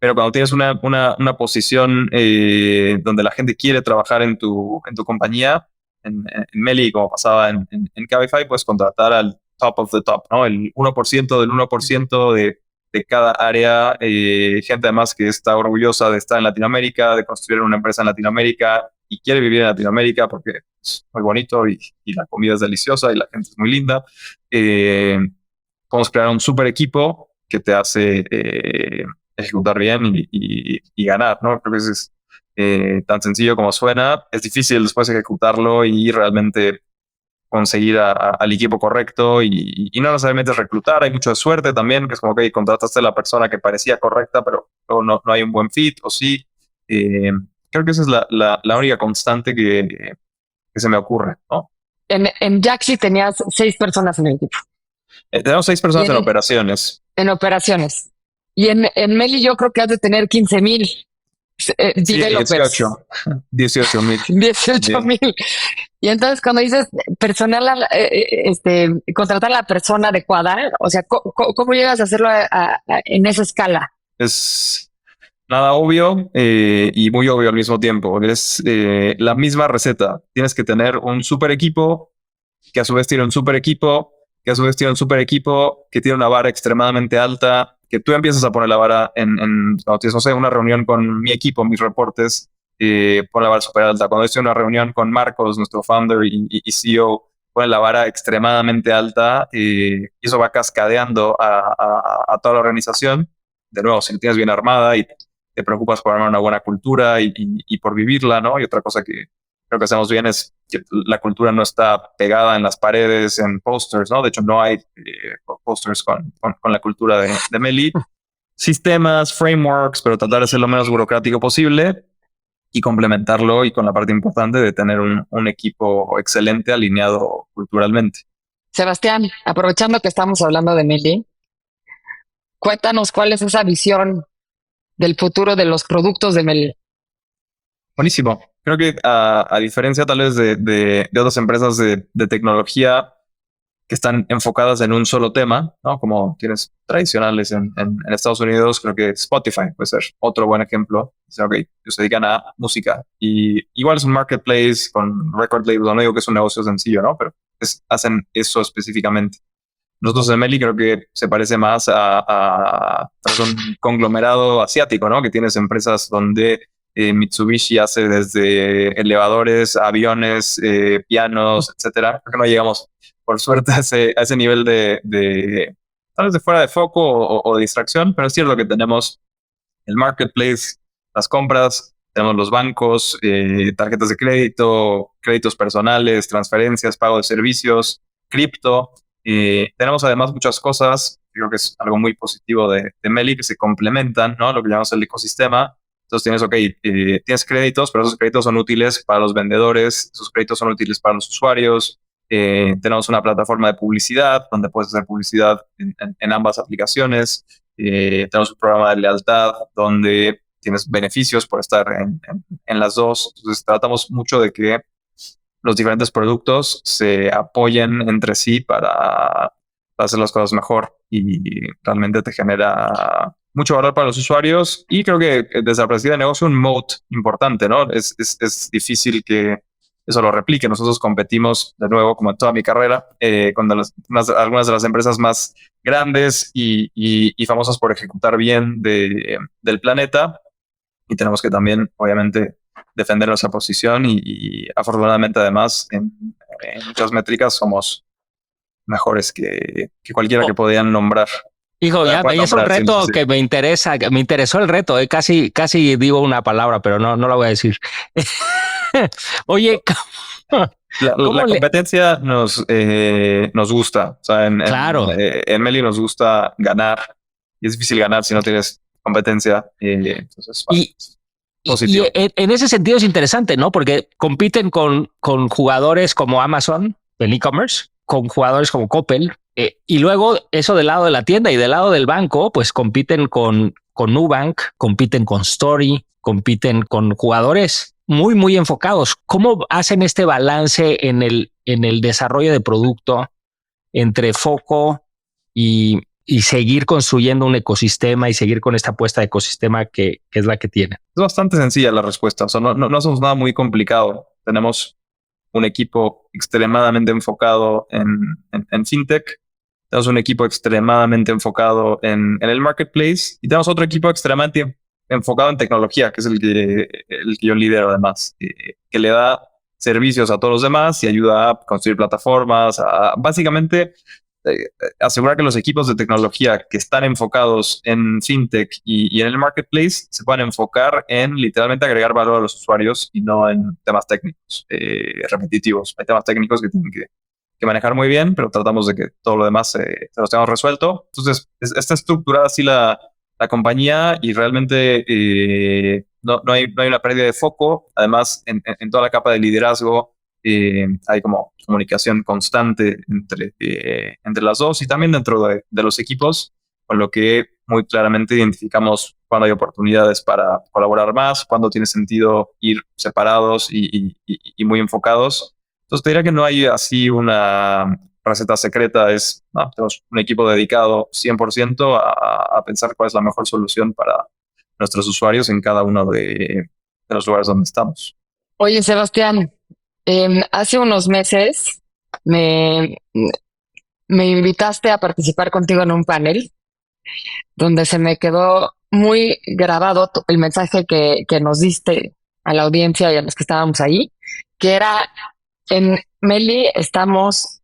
Speaker 2: pero cuando tienes una posición donde la gente quiere trabajar en tu compañía, en Meli, como pasaba en Cabify, puedes contratar al top of the top, ¿no? El 1% del 1% de cada área, gente además que está orgullosa de estar en Latinoamérica, de construir una empresa en Latinoamérica y quiere vivir en Latinoamérica porque es muy bonito y la comida es deliciosa y la gente es muy linda. Podemos crear un super equipo que te hace ejecutar bien y ganar, ¿no? Creo que es tan sencillo como suena. Es difícil después ejecutarlo y realmente conseguir al equipo correcto y no necesariamente reclutar, hay mucha suerte también, que es como que contrataste a la persona que parecía correcta, pero luego no hay un buen fit, o sí. Eh, Creo que esa es la única constante que se me ocurre, ¿no?
Speaker 3: En Jaxi tenías 6 personas en el equipo.
Speaker 2: Tenemos 6
Speaker 3: Y
Speaker 2: personas en operaciones.
Speaker 3: en operaciones. Y en Meli yo creo que has de tener 15,000
Speaker 2: Sí,
Speaker 3: developers.
Speaker 2: 18,000.
Speaker 3: 18,000. Y entonces cuando dices personal, contratar a la persona adecuada, o sea, ¿cómo llegas a hacerlo en esa escala?
Speaker 2: Es nada obvio y muy obvio al mismo tiempo. Es la misma receta. Tienes que tener un super equipo que a su vez tiene un super equipo, que a su vez tiene un super equipo que tiene una vara extremadamente alta, que tú empiezas a poner la vara cuando tienes, no sé, una reunión con mi equipo, mis reportes, pon la vara súper alta. Cuando estoy en una reunión con Marcos, nuestro founder y CEO, pone la vara extremadamente alta y eso va cascadeando a toda la organización. De nuevo, si la tienes bien armada y te preocupas por armar una buena cultura y por vivirla, ¿no? Y otra cosa que creo que hacemos bien es que la cultura no está pegada en las paredes, en posters, ¿no? De hecho, no hay posters con la cultura de Meli. Sistemas, frameworks, pero tratar de ser lo menos burocrático posible y complementarlo y con la parte importante de tener un equipo excelente alineado culturalmente.
Speaker 3: Sebastián, aprovechando que estamos hablando de Meli, cuéntanos cuál es esa visión del futuro de los productos de Meli.
Speaker 2: Buenísimo. Creo que a diferencia tal vez de otras empresas de tecnología que están enfocadas en un solo tema, ¿no? Como tienes tradicionales en Estados Unidos, creo que Spotify puede ser otro buen ejemplo. O okay, ellos se dedican a música y igual es un marketplace con record labels, no digo que es un negocio sencillo, ¿no? Pero hacen eso específicamente. Nosotros en Meli creo que se parece más a un conglomerado asiático, ¿no? Que tienes empresas donde Mitsubishi hace desde elevadores, aviones, pianos, etcétera. Creo que no llegamos, por suerte, a ese nivel tal vez de fuera de foco o de distracción, pero es cierto que tenemos el marketplace, las compras, tenemos los bancos, tarjetas de crédito, créditos personales, transferencias, pago de servicios, cripto. Tenemos además muchas cosas, creo que es algo muy positivo de Meli, que se complementan, ¿no? Lo que llamamos el ecosistema. Entonces tienes, tienes créditos, pero esos créditos son útiles para los vendedores, esos créditos son útiles para los usuarios. Tenemos una plataforma de publicidad donde puedes hacer publicidad en ambas aplicaciones. Tenemos un programa de lealtad donde tienes beneficios por estar en las dos. Entonces tratamos mucho de que los diferentes productos se apoyen entre sí para hacer las cosas mejor y realmente te genera mucho valor para los usuarios y creo que desde la perspectiva de negocio un moat importante, ¿no? Es difícil que eso lo replique. Nosotros competimos de nuevo, como en toda mi carrera, con algunas de las empresas más grandes y famosas por ejecutar bien del planeta y tenemos que también, obviamente, defender nuestra posición y afortunadamente además en muchas métricas somos mejores que cualquiera que podían nombrar.
Speaker 1: Hijo, ya es un reto que me interesa, me interesó el reto, casi digo una palabra, pero no la voy a decir. Oye,
Speaker 2: la competencia nos gusta, o sea,
Speaker 1: claro.
Speaker 2: En Meli nos gusta ganar y es difícil ganar si no tienes competencia. Entonces,
Speaker 1: y en ese sentido es interesante, ¿no? Porque compiten con jugadores como Amazon en e-commerce, con jugadores como Coppel, y luego eso del lado de la tienda y del lado del banco, pues compiten con Nubank, compiten con Story, compiten con jugadores muy, muy enfocados. ¿Cómo hacen este balance en el desarrollo de producto entre foco y seguir construyendo un ecosistema y seguir con esta apuesta de ecosistema que es la que tiene?
Speaker 2: Es bastante sencilla la respuesta. O sea, no hacemos nada muy complicado. Tenemos un equipo extremadamente enfocado en fintech. Tenemos un equipo extremadamente enfocado en el marketplace y tenemos otro equipo extremadamente enfocado en tecnología, que es el que yo lidero además, que le da servicios a todos los demás y ayuda a construir plataformas, a básicamente asegurar que los equipos de tecnología que están enfocados en fintech y en el marketplace se puedan enfocar en literalmente agregar valor a los usuarios y no en temas técnicos repetitivos. Hay temas técnicos que tienen que que manejar muy bien, pero tratamos de que todo lo demás se los tengamos resuelto. Entonces, está estructurada así la compañía y realmente no hay una pérdida de foco. Además, en toda la capa de liderazgo hay como comunicación constante entre las dos y también dentro de los equipos, con lo que muy claramente identificamos cuándo hay oportunidades para colaborar más, cuándo tiene sentido ir separados y muy enfocados. Entonces te diría que no hay así una receta secreta, tenemos un equipo dedicado 100% a pensar cuál es la mejor solución para nuestros usuarios en cada uno de los lugares donde estamos.
Speaker 3: Oye, Sebastián, hace unos meses me, me invitaste a participar contigo en un panel donde se me quedó muy grabado el mensaje que nos diste a la audiencia y a los que estábamos ahí, que era en Meli estamos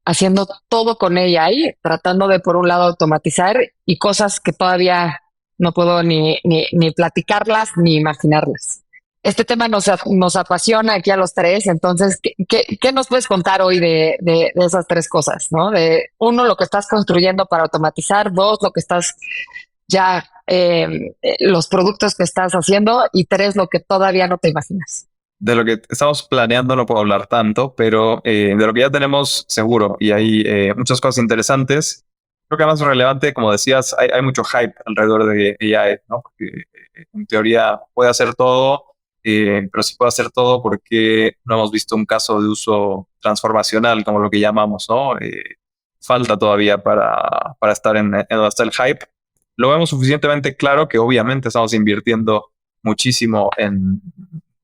Speaker 3: haciendo todo con ella ahí, tratando de por un lado automatizar y cosas que todavía no puedo ni platicarlas ni imaginarlas. Este tema nos apasiona aquí a los tres, entonces, ¿qué nos puedes contar hoy de esas tres cosas, ¿no? De uno, lo que estás construyendo para automatizar, dos, lo que estás ya, los productos que estás haciendo y tres, lo que todavía no te imaginas.
Speaker 2: De lo que estamos planeando no puedo hablar tanto, pero de lo que ya tenemos seguro y hay muchas cosas interesantes. Creo que más relevante, como decías, hay mucho hype alrededor de AI, ¿no? Porque en teoría puede hacer todo, pero si puede hacer todo, porque no hemos visto un caso de uso transformacional, como lo que llamamos, ¿no? Falta todavía para estar en donde está el hype. Lo vemos suficientemente claro que obviamente estamos invirtiendo muchísimo en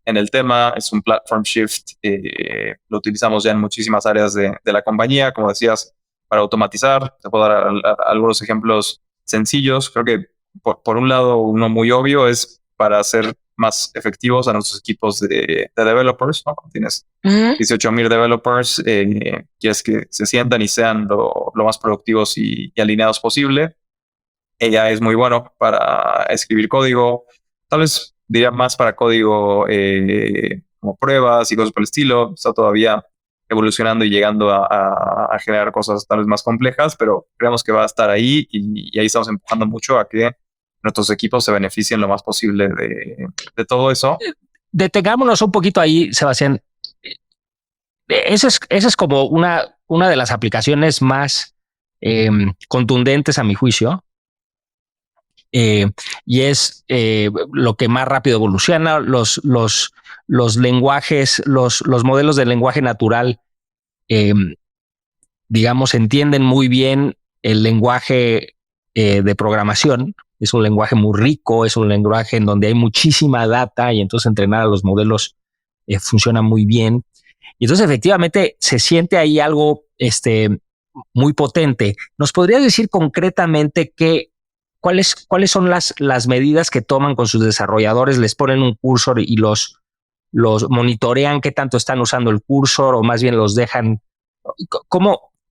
Speaker 2: el tema. Es un platform shift, lo utilizamos ya en muchísimas áreas de la compañía, como decías, para automatizar. Te puedo dar algunos ejemplos sencillos. Creo que por un lado, uno muy obvio es para hacer más efectivos a nuestros equipos de developers, ¿no? Cuando tienes 18,000 developers, quieres que se sientan y sean lo más productivos y alineados posible. Ella es muy bueno para escribir código, tal vez diría más para código como pruebas y cosas por el estilo. Está todavía evolucionando y llegando a generar cosas tal vez más complejas, pero creemos que va a estar ahí y ahí estamos empujando mucho a que nuestros equipos se beneficien lo más posible de todo eso.
Speaker 1: Detengámonos un poquito ahí, Sebastián. Esa es como una de las aplicaciones más contundentes a mi juicio. Y es lo que más rápido evoluciona. Los lenguajes, los modelos de lenguaje natural, digamos, entienden muy bien el lenguaje de programación. Es un lenguaje muy rico, es un lenguaje en donde hay muchísima data y entonces entrenar a los modelos funciona muy bien. Y entonces efectivamente se siente ahí algo muy potente. ¿Nos podrías decir concretamente cuáles son las medidas que toman con sus desarrolladores? ¿Les ponen un cursor y los monitorean qué tanto están usando el cursor o más bien los dejan?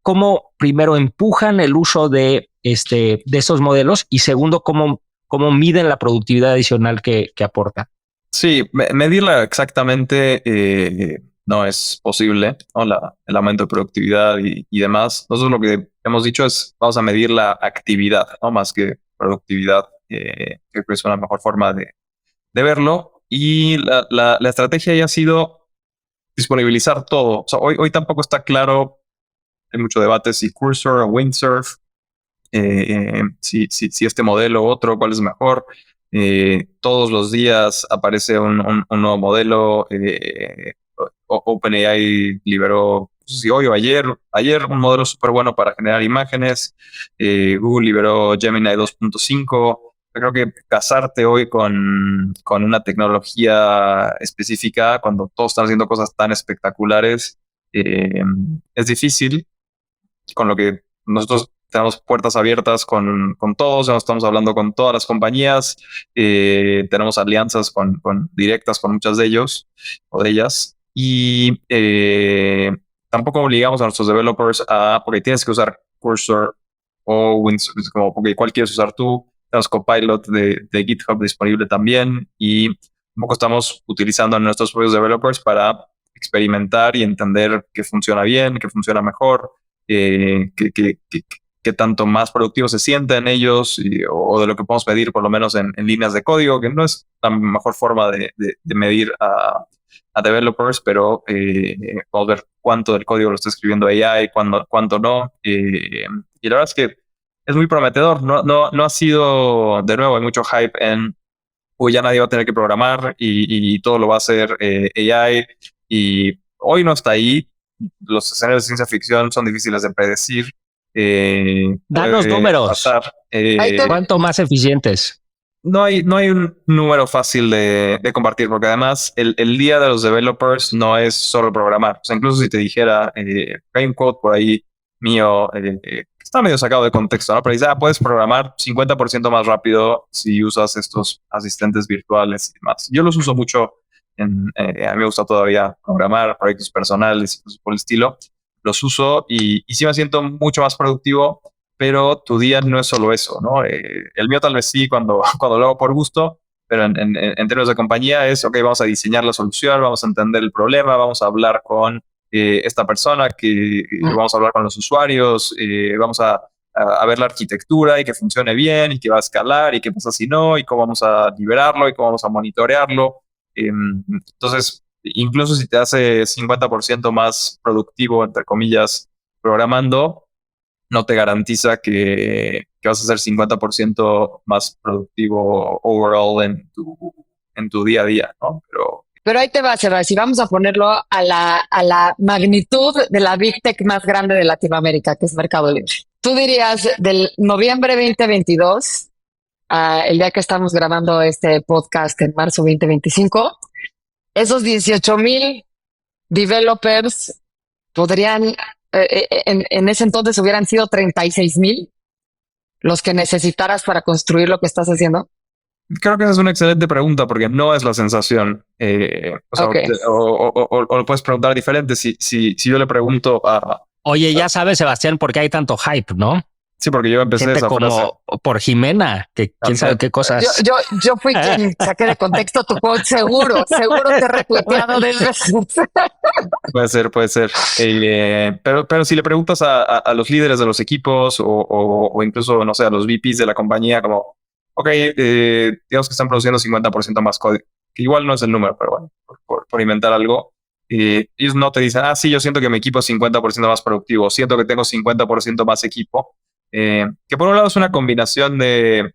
Speaker 1: ¿Cómo primero empujan el uso de estos modelos y segundo, cómo miden la productividad adicional que aporta?
Speaker 2: Sí, medirla exactamente no es posible, ¿no? El aumento de productividad y demás. Nosotros lo que hemos dicho es vamos a medir la actividad, ¿no? Más que productividad. Creo que es una mejor forma de verlo. Y la estrategia ya ha sido disponibilizar todo. O sea, hoy tampoco está claro, hay mucho debate si Cursor o Windsurf, si este modelo u otro, cuál es mejor. Todos los días aparece un nuevo modelo. OpenAI liberó, no sé si hoy o ayer un modelo súper bueno para generar imágenes. Google liberó Gemini 2.5. Creo que casarte hoy con una tecnología específica, cuando todos están haciendo cosas tan espectaculares, es difícil, con lo que nosotros tenemos puertas abiertas con todos, estamos hablando con todas las compañías, tenemos alianzas directas con muchas de ellos o de ellas, y tampoco obligamos a nuestros developers porque tienes que usar Cursor o Windsurf, como porque cuál quieres usar tú. Tenemos Copilot de GitHub disponible también y un poco estamos utilizando a nuestros propios developers para experimentar y entender qué funciona bien, qué funciona mejor, qué tanto más productivos se sienten ellos o de lo que podemos medir por lo menos en líneas de código, que no es la mejor forma de medir a developers, pero podemos ver cuánto del código lo está escribiendo AI, cuánto no. Y la verdad es que es muy prometedor. No ha sido, de nuevo, hay mucho hype en, uy, ya nadie va a tener que programar y todo lo va a hacer AI. Y hoy no está ahí. Los escenarios de ciencia ficción son difíciles de predecir.
Speaker 1: Danos números.
Speaker 2: Pasar.
Speaker 1: ¿Cuánto más eficientes?
Speaker 2: No hay un número fácil de compartir, porque además el día de los developers no es solo programar. O sea, incluso si te dijera, hay un quote por ahí mío, que está medio sacado de contexto, ¿no? Pero dice, puedes programar 50% más rápido si usas estos asistentes virtuales y demás. Yo los uso mucho. A mí me gusta todavía programar proyectos personales y cosas por el estilo. Los uso y sí me siento mucho más productivo, pero tu día no es solo eso, ¿no? El mío tal vez sí cuando lo hago por gusto, pero en términos de compañía es, ok, vamos a diseñar la solución, vamos a entender el problema, vamos a hablar con esta persona, vamos a hablar con los usuarios, vamos a ver la arquitectura y que funcione bien y que va a escalar y qué pasa si no y cómo vamos a liberarlo y cómo vamos a monitorearlo. Entonces, incluso si te hace 50% más productivo, entre comillas, programando, no te garantiza que vas a ser 50% más productivo overall en tu día a día, ¿no?
Speaker 3: Pero ahí te va, Sebas, si vamos a ponerlo a la magnitud de la Big Tech más grande de Latinoamérica, que es Mercado Libre. Tú dirías del noviembre 2022, el día que estamos grabando este podcast en marzo 2025, esos 18,000 developers podrían, en ese entonces hubieran sido 36,000 los que necesitaras para construir lo que estás haciendo.
Speaker 2: Creo que esa es una excelente pregunta porque no es la sensación.
Speaker 3: Okay.
Speaker 2: O lo puedes preguntar diferente. Si yo le pregunto a...
Speaker 1: Oye, ya sabes, Sebastián, por qué hay tanto hype, ¿no?
Speaker 2: Sí, porque yo empecé
Speaker 1: gente
Speaker 2: esa
Speaker 1: como
Speaker 2: frase.
Speaker 1: Por Jimena, que quién sabe qué cosas.
Speaker 3: Yo fui quien saqué de contexto tu quote, seguro te he retuiteado de veces.
Speaker 2: Puede ser. Pero si le preguntas a los líderes de los equipos o incluso, no sé, a los VPs de la compañía, como, ok, digamos que están produciendo 50% más código, que igual no es el número, pero bueno, por inventar algo. Ellos no te dicen, sí, yo siento que mi equipo es 50% más productivo, siento que tengo 50% más equipo. Que por un lado es una combinación de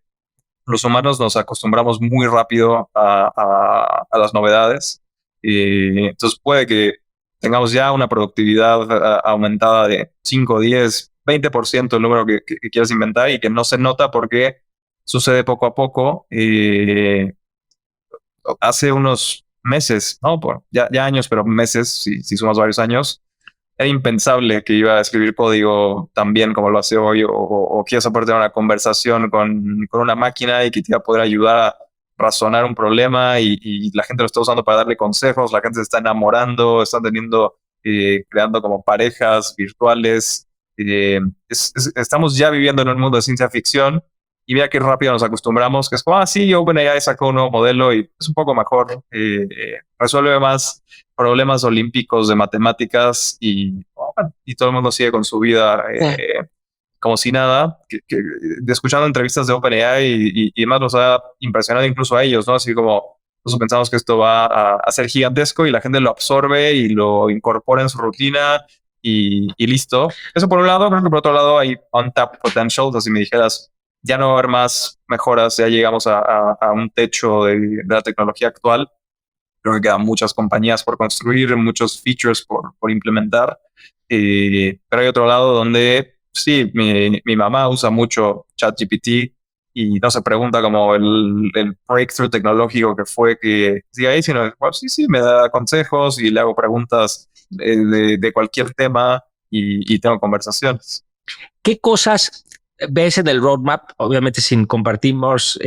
Speaker 2: los humanos nos acostumbramos muy rápido a las novedades. Entonces puede que tengamos ya una productividad aumentada de 5, 10, 20% el número que quieras inventar y que no se nota porque sucede poco a poco. Hace unos meses, ¿no? Ya años, pero meses, si sumas varios años, era impensable que iba a escribir código tan bien como lo hace hoy o que ibas a poder tener una conversación con una máquina y que te iba a poder ayudar a razonar un problema y la gente lo está usando para darle consejos, la gente se está enamorando, están creando como parejas virtuales. Estamos ya viviendo en un mundo de ciencia ficción y mira qué rápido nos acostumbramos, que es como, sí, OpenAI sacó un nuevo modelo y es un poco mejor, resuelve más problemas olímpicos de matemáticas y todo el mundo sigue con su vida como si nada, escuchando entrevistas de OpenAI y demás nos ha impresionado incluso a ellos, ¿no? Así como nosotros pensamos que esto va a ser gigantesco y la gente lo absorbe y lo incorpora en su rutina y listo. Eso por un lado, creo que por otro lado hay untapped potential, así me dijeras, ya no va a haber más mejoras, ya llegamos a un techo de la tecnología actual. Creo que quedan muchas compañías por construir, muchos features por implementar. Pero hay otro lado donde, sí, mi mamá usa mucho ChatGPT y no se pregunta como el breakthrough tecnológico que fue que siga ahí, sino well, sí, me da consejos y le hago preguntas de cualquier tema y tengo conversaciones.
Speaker 1: ¿Qué cosas ves en el roadmap? Obviamente sin compartimos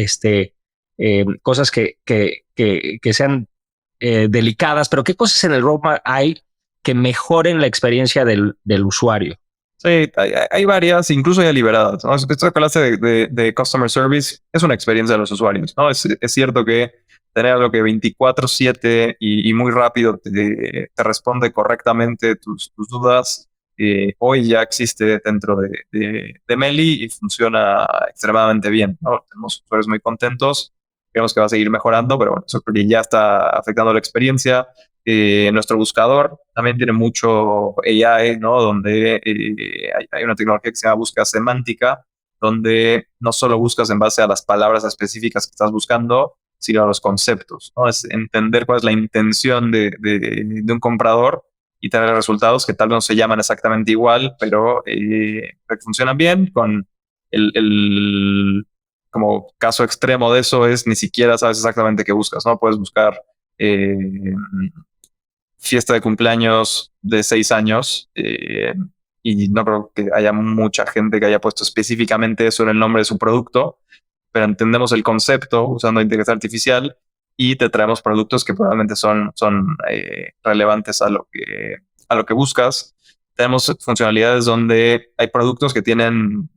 Speaker 1: cosas que sean delicadas, pero ¿qué cosas en el roadmap hay que mejoren la experiencia del usuario?
Speaker 2: Sí, hay varias, incluso ya liberadas, ¿no? Esta clase de customer service es una experiencia de los usuarios, ¿no? Es cierto que tener algo que 24/7 y muy rápido te responde correctamente tus dudas. Hoy ya existe dentro de Meli y funciona extremadamente bien, ¿no? Tenemos usuarios muy contentos, creemos que va a seguir mejorando, pero bueno, eso creo que ya está afectando la experiencia. Nuestro buscador también tiene mucho AI, ¿no? Donde hay una tecnología que se llama búsqueda semántica, donde no solo buscas en base a las palabras específicas que estás buscando, sino a los conceptos, ¿no? Es entender cuál es la intención de un comprador y tener resultados que tal vez no se llaman exactamente igual, pero que funcionan bien. Con como caso extremo de eso es ni siquiera sabes exactamente qué buscas, ¿no? Puedes buscar eh, fiesta de cumpleaños de 6 años y no creo que haya mucha gente que haya puesto específicamente eso en el nombre de su producto, pero entendemos el concepto usando inteligencia artificial y te traemos productos que probablemente son relevantes a lo que buscas. Tenemos funcionalidades donde hay productos que tienen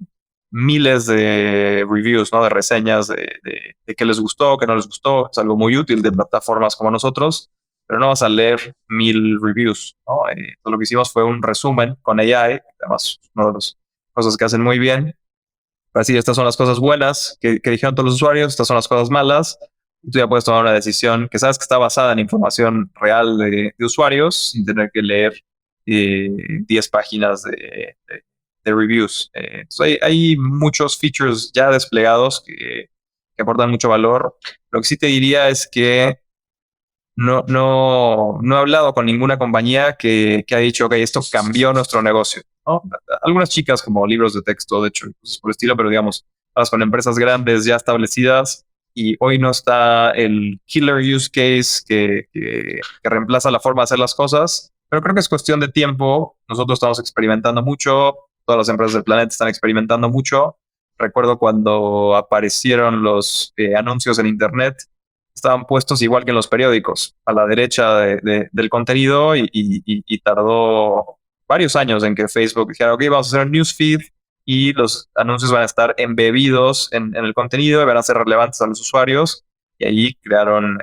Speaker 2: miles de reviews, ¿no? De reseñas de qué les gustó, qué no les gustó. Es algo muy útil de plataformas como nosotros, pero no vas a leer 1000 reviews, ¿no? Lo que hicimos fue un resumen con AI, además una de las cosas que hacen muy bien. Así, estas son las cosas buenas que dijeron todos los usuarios, estas son las cosas malas. Y tú ya puedes tomar una decisión que sabes que está basada en información real de usuarios sin tener que leer 10 páginas de reviews. Entonces hay muchos features ya desplegados que aportan mucho valor. Lo que sí te diría es que no he hablado con ninguna compañía que ha dicho, ok, esto cambió nuestro negocio, ¿no? Algunas chicas como libros de texto, de hecho, cosas por el estilo, pero digamos, hablas con empresas grandes ya establecidas y hoy no está el killer use case que reemplaza la forma de hacer las cosas, pero creo que es cuestión de tiempo. Nosotros estamos experimentando mucho, todas las empresas del planeta están experimentando mucho. Recuerdo cuando aparecieron los anuncios en Internet, estaban puestos igual que en los periódicos, a la derecha del contenido y tardó varios años en que Facebook dijera, ok, vamos a hacer un newsfeed y los anuncios van a estar embebidos en el contenido y van a ser relevantes a los usuarios. Y ahí crearon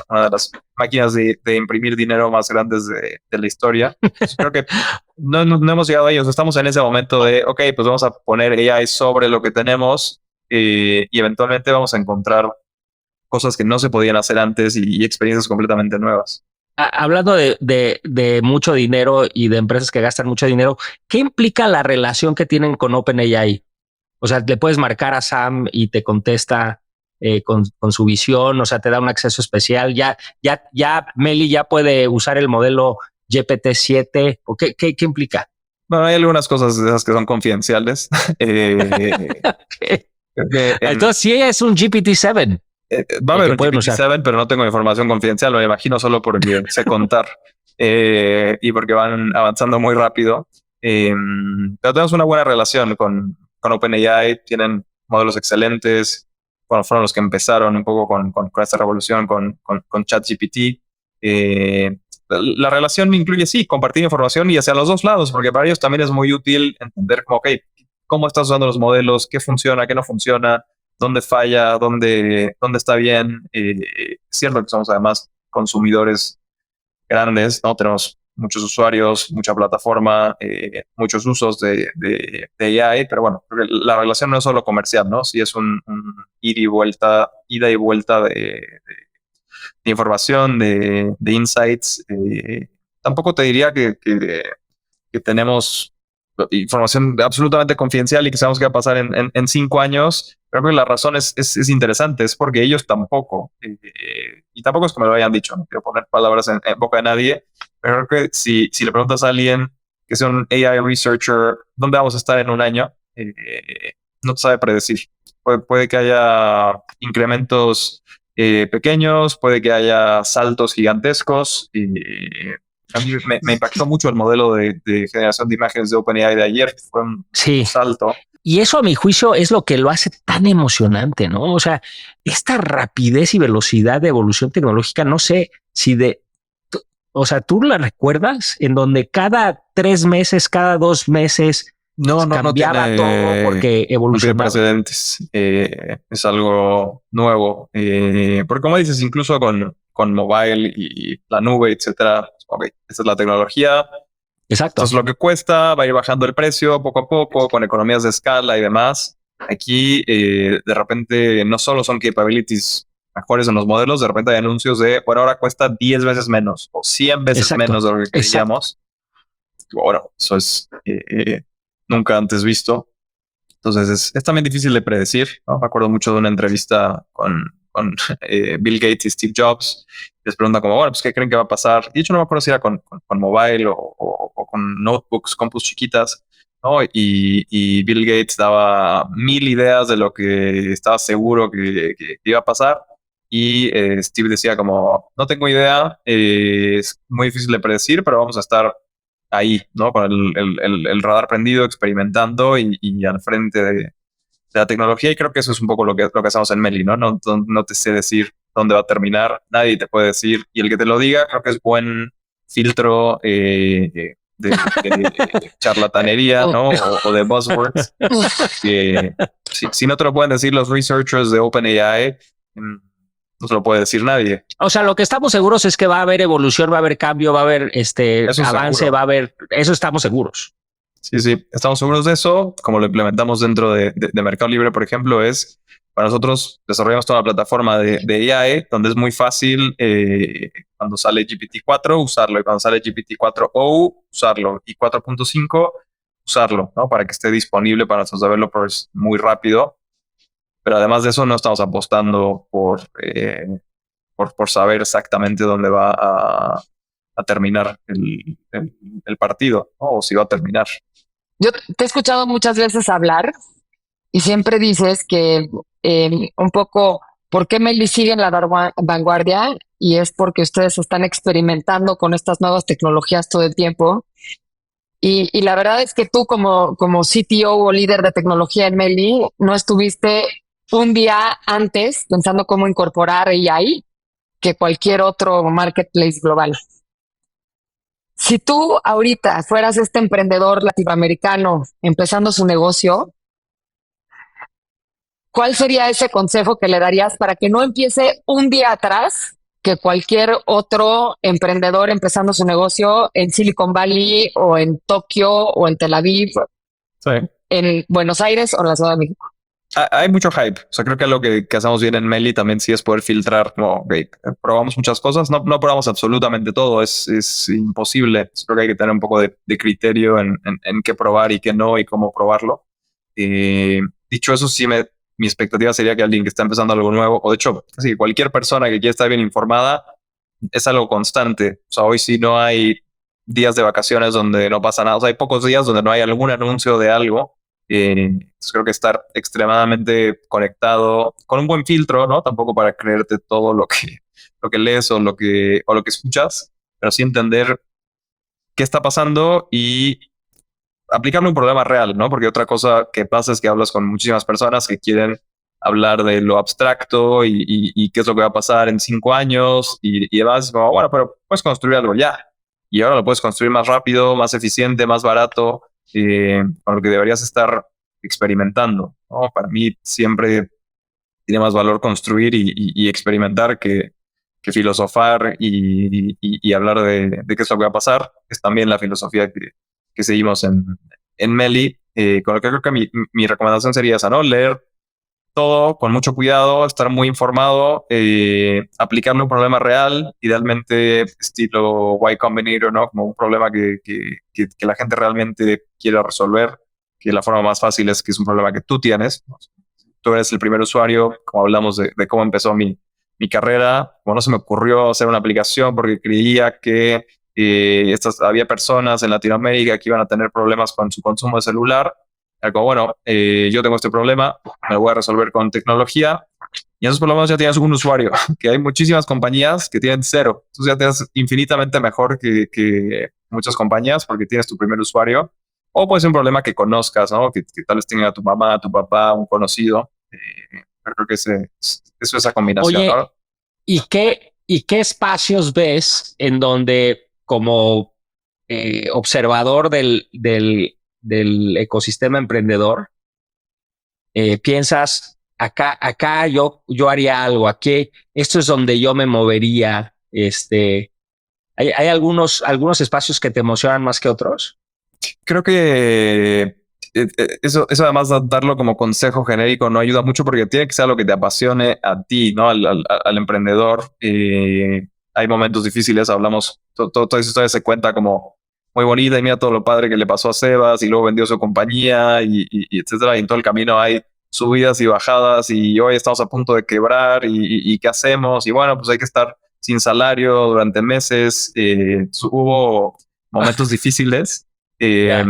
Speaker 2: una de las máquinas de imprimir dinero más grandes de la historia. Entonces, creo que no hemos llegado a ellos. Estamos en ese momento de, ok, pues vamos a poner AI sobre lo que tenemos y eventualmente vamos a encontrar cosas que no se podían hacer antes y experiencias completamente nuevas.
Speaker 1: Hablando de mucho dinero y de empresas que gastan mucho dinero, ¿qué implica la relación que tienen con OpenAI? O sea, le puedes marcar a Sam y te contesta con su visión, o sea, te da un acceso especial. Ya Meli ya puede usar el modelo GPT-7. ¿O qué implica?
Speaker 2: Bueno, hay algunas cosas de esas que son confidenciales.
Speaker 1: Okay. Entonces, sí, es un GPT-7.
Speaker 2: Va a haber un GPT-7, pero no tengo información confidencial, lo imagino solo porque sé contar y porque van avanzando muy rápido. Pero tenemos una buena relación con OpenAI, tienen modelos excelentes. Bueno, fueron los que empezaron un poco con esta revolución con ChatGPT. La relación incluye, sí, compartir información y hacia los dos lados, porque para ellos también es muy útil entender como, ok, cómo estás usando los modelos, qué funciona, qué no funciona, dónde falla, dónde está bien. Es cierto que somos además consumidores grandes, ¿no? Tenemos muchos usuarios, mucha plataforma, muchos usos de AI, pero bueno, la relación no es solo comercial, ¿no? Sí es un ida y vuelta de información, de insights. Tampoco te diría que tenemos información absolutamente confidencial y que sabemos qué va a pasar en 5 años. Creo que la razón es interesante, es porque ellos tampoco, y tampoco es que me lo hayan dicho, no quiero poner palabras en boca de nadie, pero creo que si le preguntas a alguien que sea un AI researcher, ¿dónde vamos a estar en un año? No te sabe predecir. Puede que haya incrementos pequeños, puede que haya saltos gigantescos. A mí me impactó mucho el modelo de generación de imágenes de OpenAI de ayer. Fue un salto.
Speaker 1: Y eso, a mi juicio, es lo que lo hace tan emocionante, ¿no? O sea, esta rapidez y velocidad de evolución tecnológica, no sé si o sea, ¿tú la recuerdas? En donde cada 3 meses, cada 2 meses
Speaker 2: No
Speaker 1: cambiaba
Speaker 2: tiene,
Speaker 1: todo porque
Speaker 2: no tiene
Speaker 1: evolucionaba.
Speaker 2: precedentes. Es algo nuevo. Porque como dices, incluso con mobile y la nube, etcétera, ok, esta es la tecnología, esto
Speaker 1: Exacto.
Speaker 2: es lo que cuesta, va a ir bajando el precio poco a poco, con economías de escala y demás. Aquí, de repente, no solo son capabilities mejores en los modelos, de repente hay anuncios de, bueno, ahora cuesta 10 veces menos o 100 veces
Speaker 1: Exacto.
Speaker 2: menos de lo que
Speaker 1: Exacto.
Speaker 2: creíamos. Bueno, eso es nunca antes visto. Entonces es también difícil de predecir, ¿no? Me acuerdo mucho de una entrevista con Bill Gates y Steve Jobs. Les preguntan como, bueno, pues, ¿qué creen que va a pasar? Y de hecho no me acuerdo si era con mobile o con notebooks, compus chiquitas, ¿no? Y Bill Gates daba 1000 ideas de lo que estaba seguro que iba a pasar. Y Steve decía como, no tengo idea, es muy difícil de predecir, pero vamos a estar ahí, ¿no? Con el radar prendido, experimentando y al frente de la tecnología. Y creo que eso es un poco lo que hacemos en Meli, ¿no? No te sé decir dónde va a terminar, nadie te puede decir. Y el que te lo diga, creo que es buen filtro de charlatanería, ¿no? O de buzzwords. Que si no te lo pueden decir los researchers de OpenAI, no se lo puede decir nadie.
Speaker 1: O sea, lo que estamos seguros es que va a haber evolución, va a haber cambio, va a haber
Speaker 2: Eso
Speaker 1: avance,
Speaker 2: seguro.
Speaker 1: va a haber, eso estamos seguros.
Speaker 2: Sí, estamos seguros de eso. Como lo implementamos dentro de Mercado Libre, por ejemplo, es para nosotros desarrollamos toda la plataforma de AI, donde es muy fácil cuando sale GPT-4 usarlo y cuando sale GPT-4o usarlo y 4.5 usarlo, ¿no? Para que esté disponible para nuestros developers muy rápido. Pero además de eso, no estamos apostando por saber exactamente dónde va a terminar el partido, ¿no? O si va a terminar.
Speaker 3: Yo te he escuchado muchas veces hablar y siempre dices que un poco, ¿por qué Meli sigue en la vanguardia? Y es porque ustedes están experimentando con estas nuevas tecnologías todo el tiempo. Y la verdad es que tú como CTO o líder de tecnología en Meli, no estuviste un día antes pensando cómo incorporar AI que cualquier otro marketplace global. Si tú ahorita fueras este emprendedor latinoamericano empezando su negocio, ¿cuál sería ese consejo que le darías para que no empiece un día atrás que cualquier otro emprendedor empezando su negocio en Silicon Valley o en Tokio o en Tel Aviv,
Speaker 2: Sí.
Speaker 3: en Buenos Aires o en la Ciudad de México?
Speaker 2: Hay mucho hype. O sea, creo que lo que hacemos bien en Meli también sí es poder filtrar. Como, ok, probamos muchas cosas, no probamos absolutamente todo, es imposible. Creo que hay que tener un poco de criterio en qué probar y qué no y cómo probarlo. Dicho eso, mi expectativa sería que alguien que está empezando algo nuevo, o de hecho, casi cualquier persona que quiera estar bien informada, es algo constante. O sea, hoy sí no hay días de vacaciones donde no pasa nada. O sea, hay pocos días donde no hay algún anuncio de algo. Creo que estar extremadamente conectado con un buen filtro, ¿no? Tampoco para creerte todo lo que lees o lo que escuchas, pero sí entender qué está pasando y aplicarle un problema real, ¿no? Porque otra cosa que pasa es que hablas con muchísimas personas que quieren hablar de lo abstracto y qué es lo que va a pasar en 5 años y demás. Como, bueno, pero puedes construir algo ya. Y ahora lo puedes construir más rápido, más eficiente, más barato, con lo que deberías estar experimentando, ¿no? Para mí siempre tiene más valor construir y experimentar que filosofar y hablar de qué es lo que va a pasar. Es también la filosofía que seguimos en Meli. Con lo que creo que mi recomendación sería esa, ¿no? Leer todo con mucho cuidado, estar muy informado, aplicarle un problema real, idealmente estilo Y Combinator, ¿no? Como un problema que la gente realmente quiera resolver, que la forma más fácil es que es un problema que tú tienes. Tú eres el primer usuario, como hablamos de cómo empezó mi carrera, como no se me ocurrió hacer una aplicación porque creía que había personas en Latinoamérica que iban a tener problemas con su consumo de celular. Como, bueno, yo tengo este problema, me lo voy a resolver con tecnología. Y esos problemas ya tienes un usuario, que hay muchísimas compañías que tienen cero. Entonces ya tienes infinitamente mejor que muchas compañías porque tienes tu primer usuario. O puede ser un problema que conozcas, ¿no? Que tal vez tenga tu mamá, tu papá, un conocido. Creo que eso es esa combinación,
Speaker 1: Oye,
Speaker 2: ¿no?
Speaker 1: ¿y qué espacios ves en donde como observador del ecosistema emprendedor, piensas, acá yo haría algo, aquí esto es donde yo me movería. Hay algunos espacios que te emocionan más que otros.
Speaker 2: Creo que eso además de darlo como consejo genérico no ayuda mucho porque tiene que ser lo que te apasione a ti, ¿no? Al emprendedor. Hay momentos difíciles, hablamos, toda esa historia se cuenta como muy bonita y mira todo lo padre que le pasó a Sebas y luego vendió su compañía y etcétera. Y en todo el camino hay subidas y bajadas y hoy estamos a punto de quebrar y ¿qué hacemos? Y bueno, pues hay que estar sin salario durante meses. Hubo momentos difíciles.
Speaker 1: Yeah.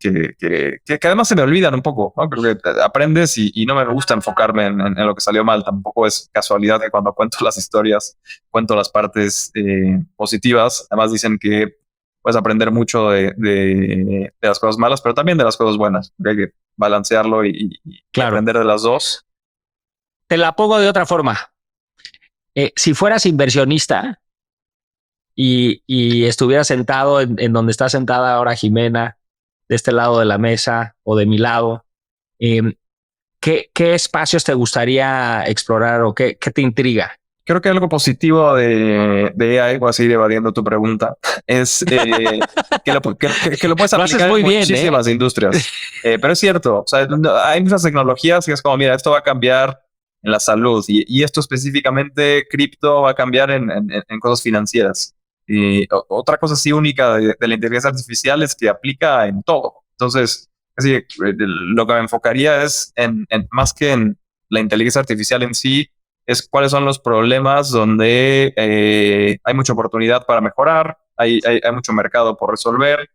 Speaker 2: Que además se me olvidan un poco, ¿no? Creo que aprendes y no me gusta enfocarme en lo que salió mal. Tampoco es casualidad que cuando cuento las historias, cuento las partes positivas. Además dicen que puedes aprender mucho de las cosas malas, pero también de las cosas buenas. Hay que balancearlo y
Speaker 1: Claro.
Speaker 2: aprender de las dos.
Speaker 1: Te la pongo de otra forma. Si fueras inversionista y estuvieras sentado en donde está sentada ahora Jimena, de este lado de la mesa o de mi lado, ¿qué espacios te gustaría explorar o qué te intriga?
Speaker 2: Creo que algo positivo de AI, voy a seguir evadiendo tu pregunta, es que lo puedes aplicar en muchísimas industrias. Pero es cierto, o sea, hay muchas tecnologías que es como, mira, esto va a cambiar en la salud y esto específicamente, cripto, va a cambiar en cosas financieras. Y otra cosa así única de la inteligencia artificial es que aplica en todo. Entonces, así, lo que me enfocaría es más que en la inteligencia artificial en sí, es cuáles son los problemas donde hay mucha oportunidad para mejorar, hay mucho mercado por resolver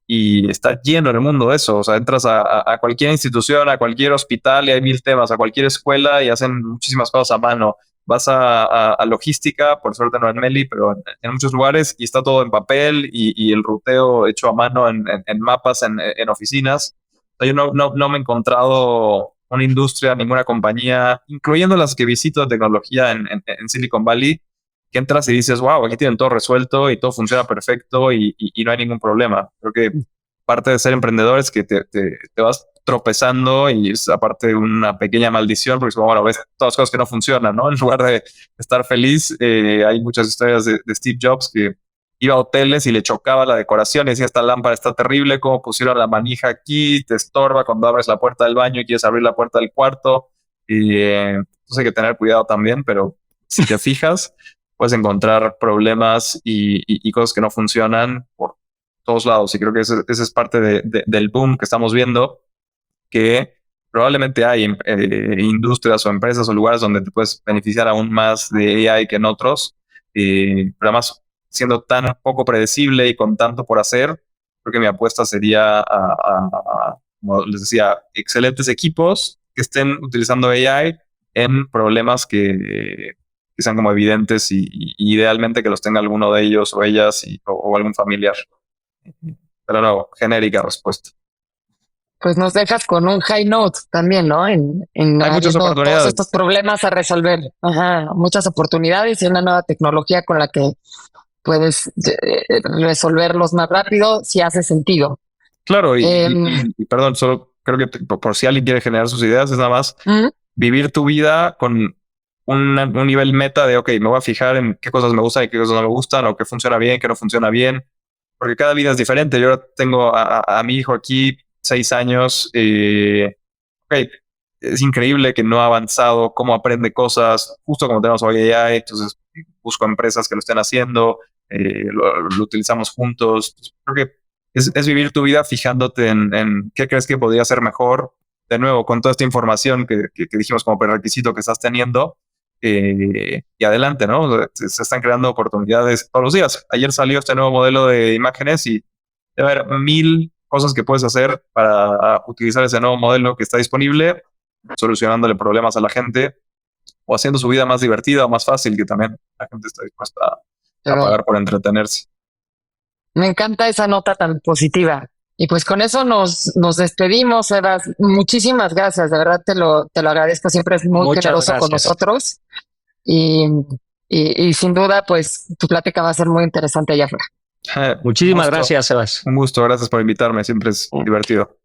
Speaker 2: y está lleno el mundo de eso. O sea, entras a cualquier institución, a cualquier hospital y hay 1000 temas, a cualquier escuela y hacen muchísimas cosas a mano. Vas a logística, por suerte no en Meli, pero en muchos lugares y está todo en papel y el ruteo hecho a mano en mapas, en oficinas. O sea, yo no me he encontrado una industria, ninguna compañía, incluyendo las que visito de tecnología en Silicon Valley, que entras y dices, wow, aquí tienen todo resuelto y todo funciona perfecto y no hay ningún problema. Creo que parte de ser emprendedor es que te vas tropezando y es aparte una pequeña maldición porque es como, bueno, ves todas las cosas que no funcionan, ¿no? En lugar de estar feliz, hay muchas historias de Steve Jobs que iba a hoteles y le chocaba la decoración y decía, esta lámpara está terrible, cómo pusieron la manija aquí, te estorba cuando abres la puerta del baño y quieres abrir la puerta del cuarto. Y entonces hay que tener cuidado también, pero si te fijas, puedes encontrar problemas y cosas que no funcionan por todos lados. Y creo que ese es parte del boom que estamos viendo, que probablemente hay industrias o empresas o lugares donde te puedes beneficiar aún más de AI que en otros. Pero además, siendo tan poco predecible y con tanto por hacer, creo que mi apuesta sería como les decía, excelentes equipos que estén utilizando AI en problemas que sean como evidentes y idealmente que los tenga alguno de ellos o ellas o algún familiar. Pero no, genérica respuesta.
Speaker 3: Pues nos dejas con un high note también, ¿no?
Speaker 2: Hay muchas oportunidades.
Speaker 3: Todos estos problemas a resolver. Ajá, muchas oportunidades y una nueva tecnología con la que puedes resolverlos más rápido si hace sentido.
Speaker 2: Claro, y perdón, solo creo que por si alguien quiere generar sus ideas, es nada más vivir tu vida con un nivel meta de, ok, me voy a fijar en qué cosas me gustan y qué cosas no me gustan, o qué funciona bien, qué no funciona bien, porque cada vida es diferente. Yo tengo a mi hijo aquí, 6 años, ok, es increíble que no ha avanzado, cómo aprende cosas, justo como tenemos hoy AI, entonces busco empresas que lo estén haciendo, lo utilizamos juntos. Creo que es vivir tu vida fijándote en qué crees que podría ser mejor. De nuevo, con toda esta información que dijimos como prerequisito que estás teniendo, y adelante, ¿no? Se están creando oportunidades todos los días. Ayer salió este nuevo modelo de imágenes y debe haber 1000 cosas que puedes hacer para utilizar ese nuevo modelo que está disponible, solucionándole problemas a la gente o haciendo su vida más divertida o más fácil, que también la gente está dispuesta a pagar por entretenerse.
Speaker 3: Me encanta esa nota tan positiva. Y pues con eso nos despedimos, Sebas. Muchísimas gracias, de verdad te lo agradezco, siempre es muy generoso con nosotros. Y sin duda, pues tu plática va a ser muy interesante allá afuera.
Speaker 1: Muchísimas gracias, Sebas.
Speaker 2: Un gusto, gracias por invitarme, siempre es divertido.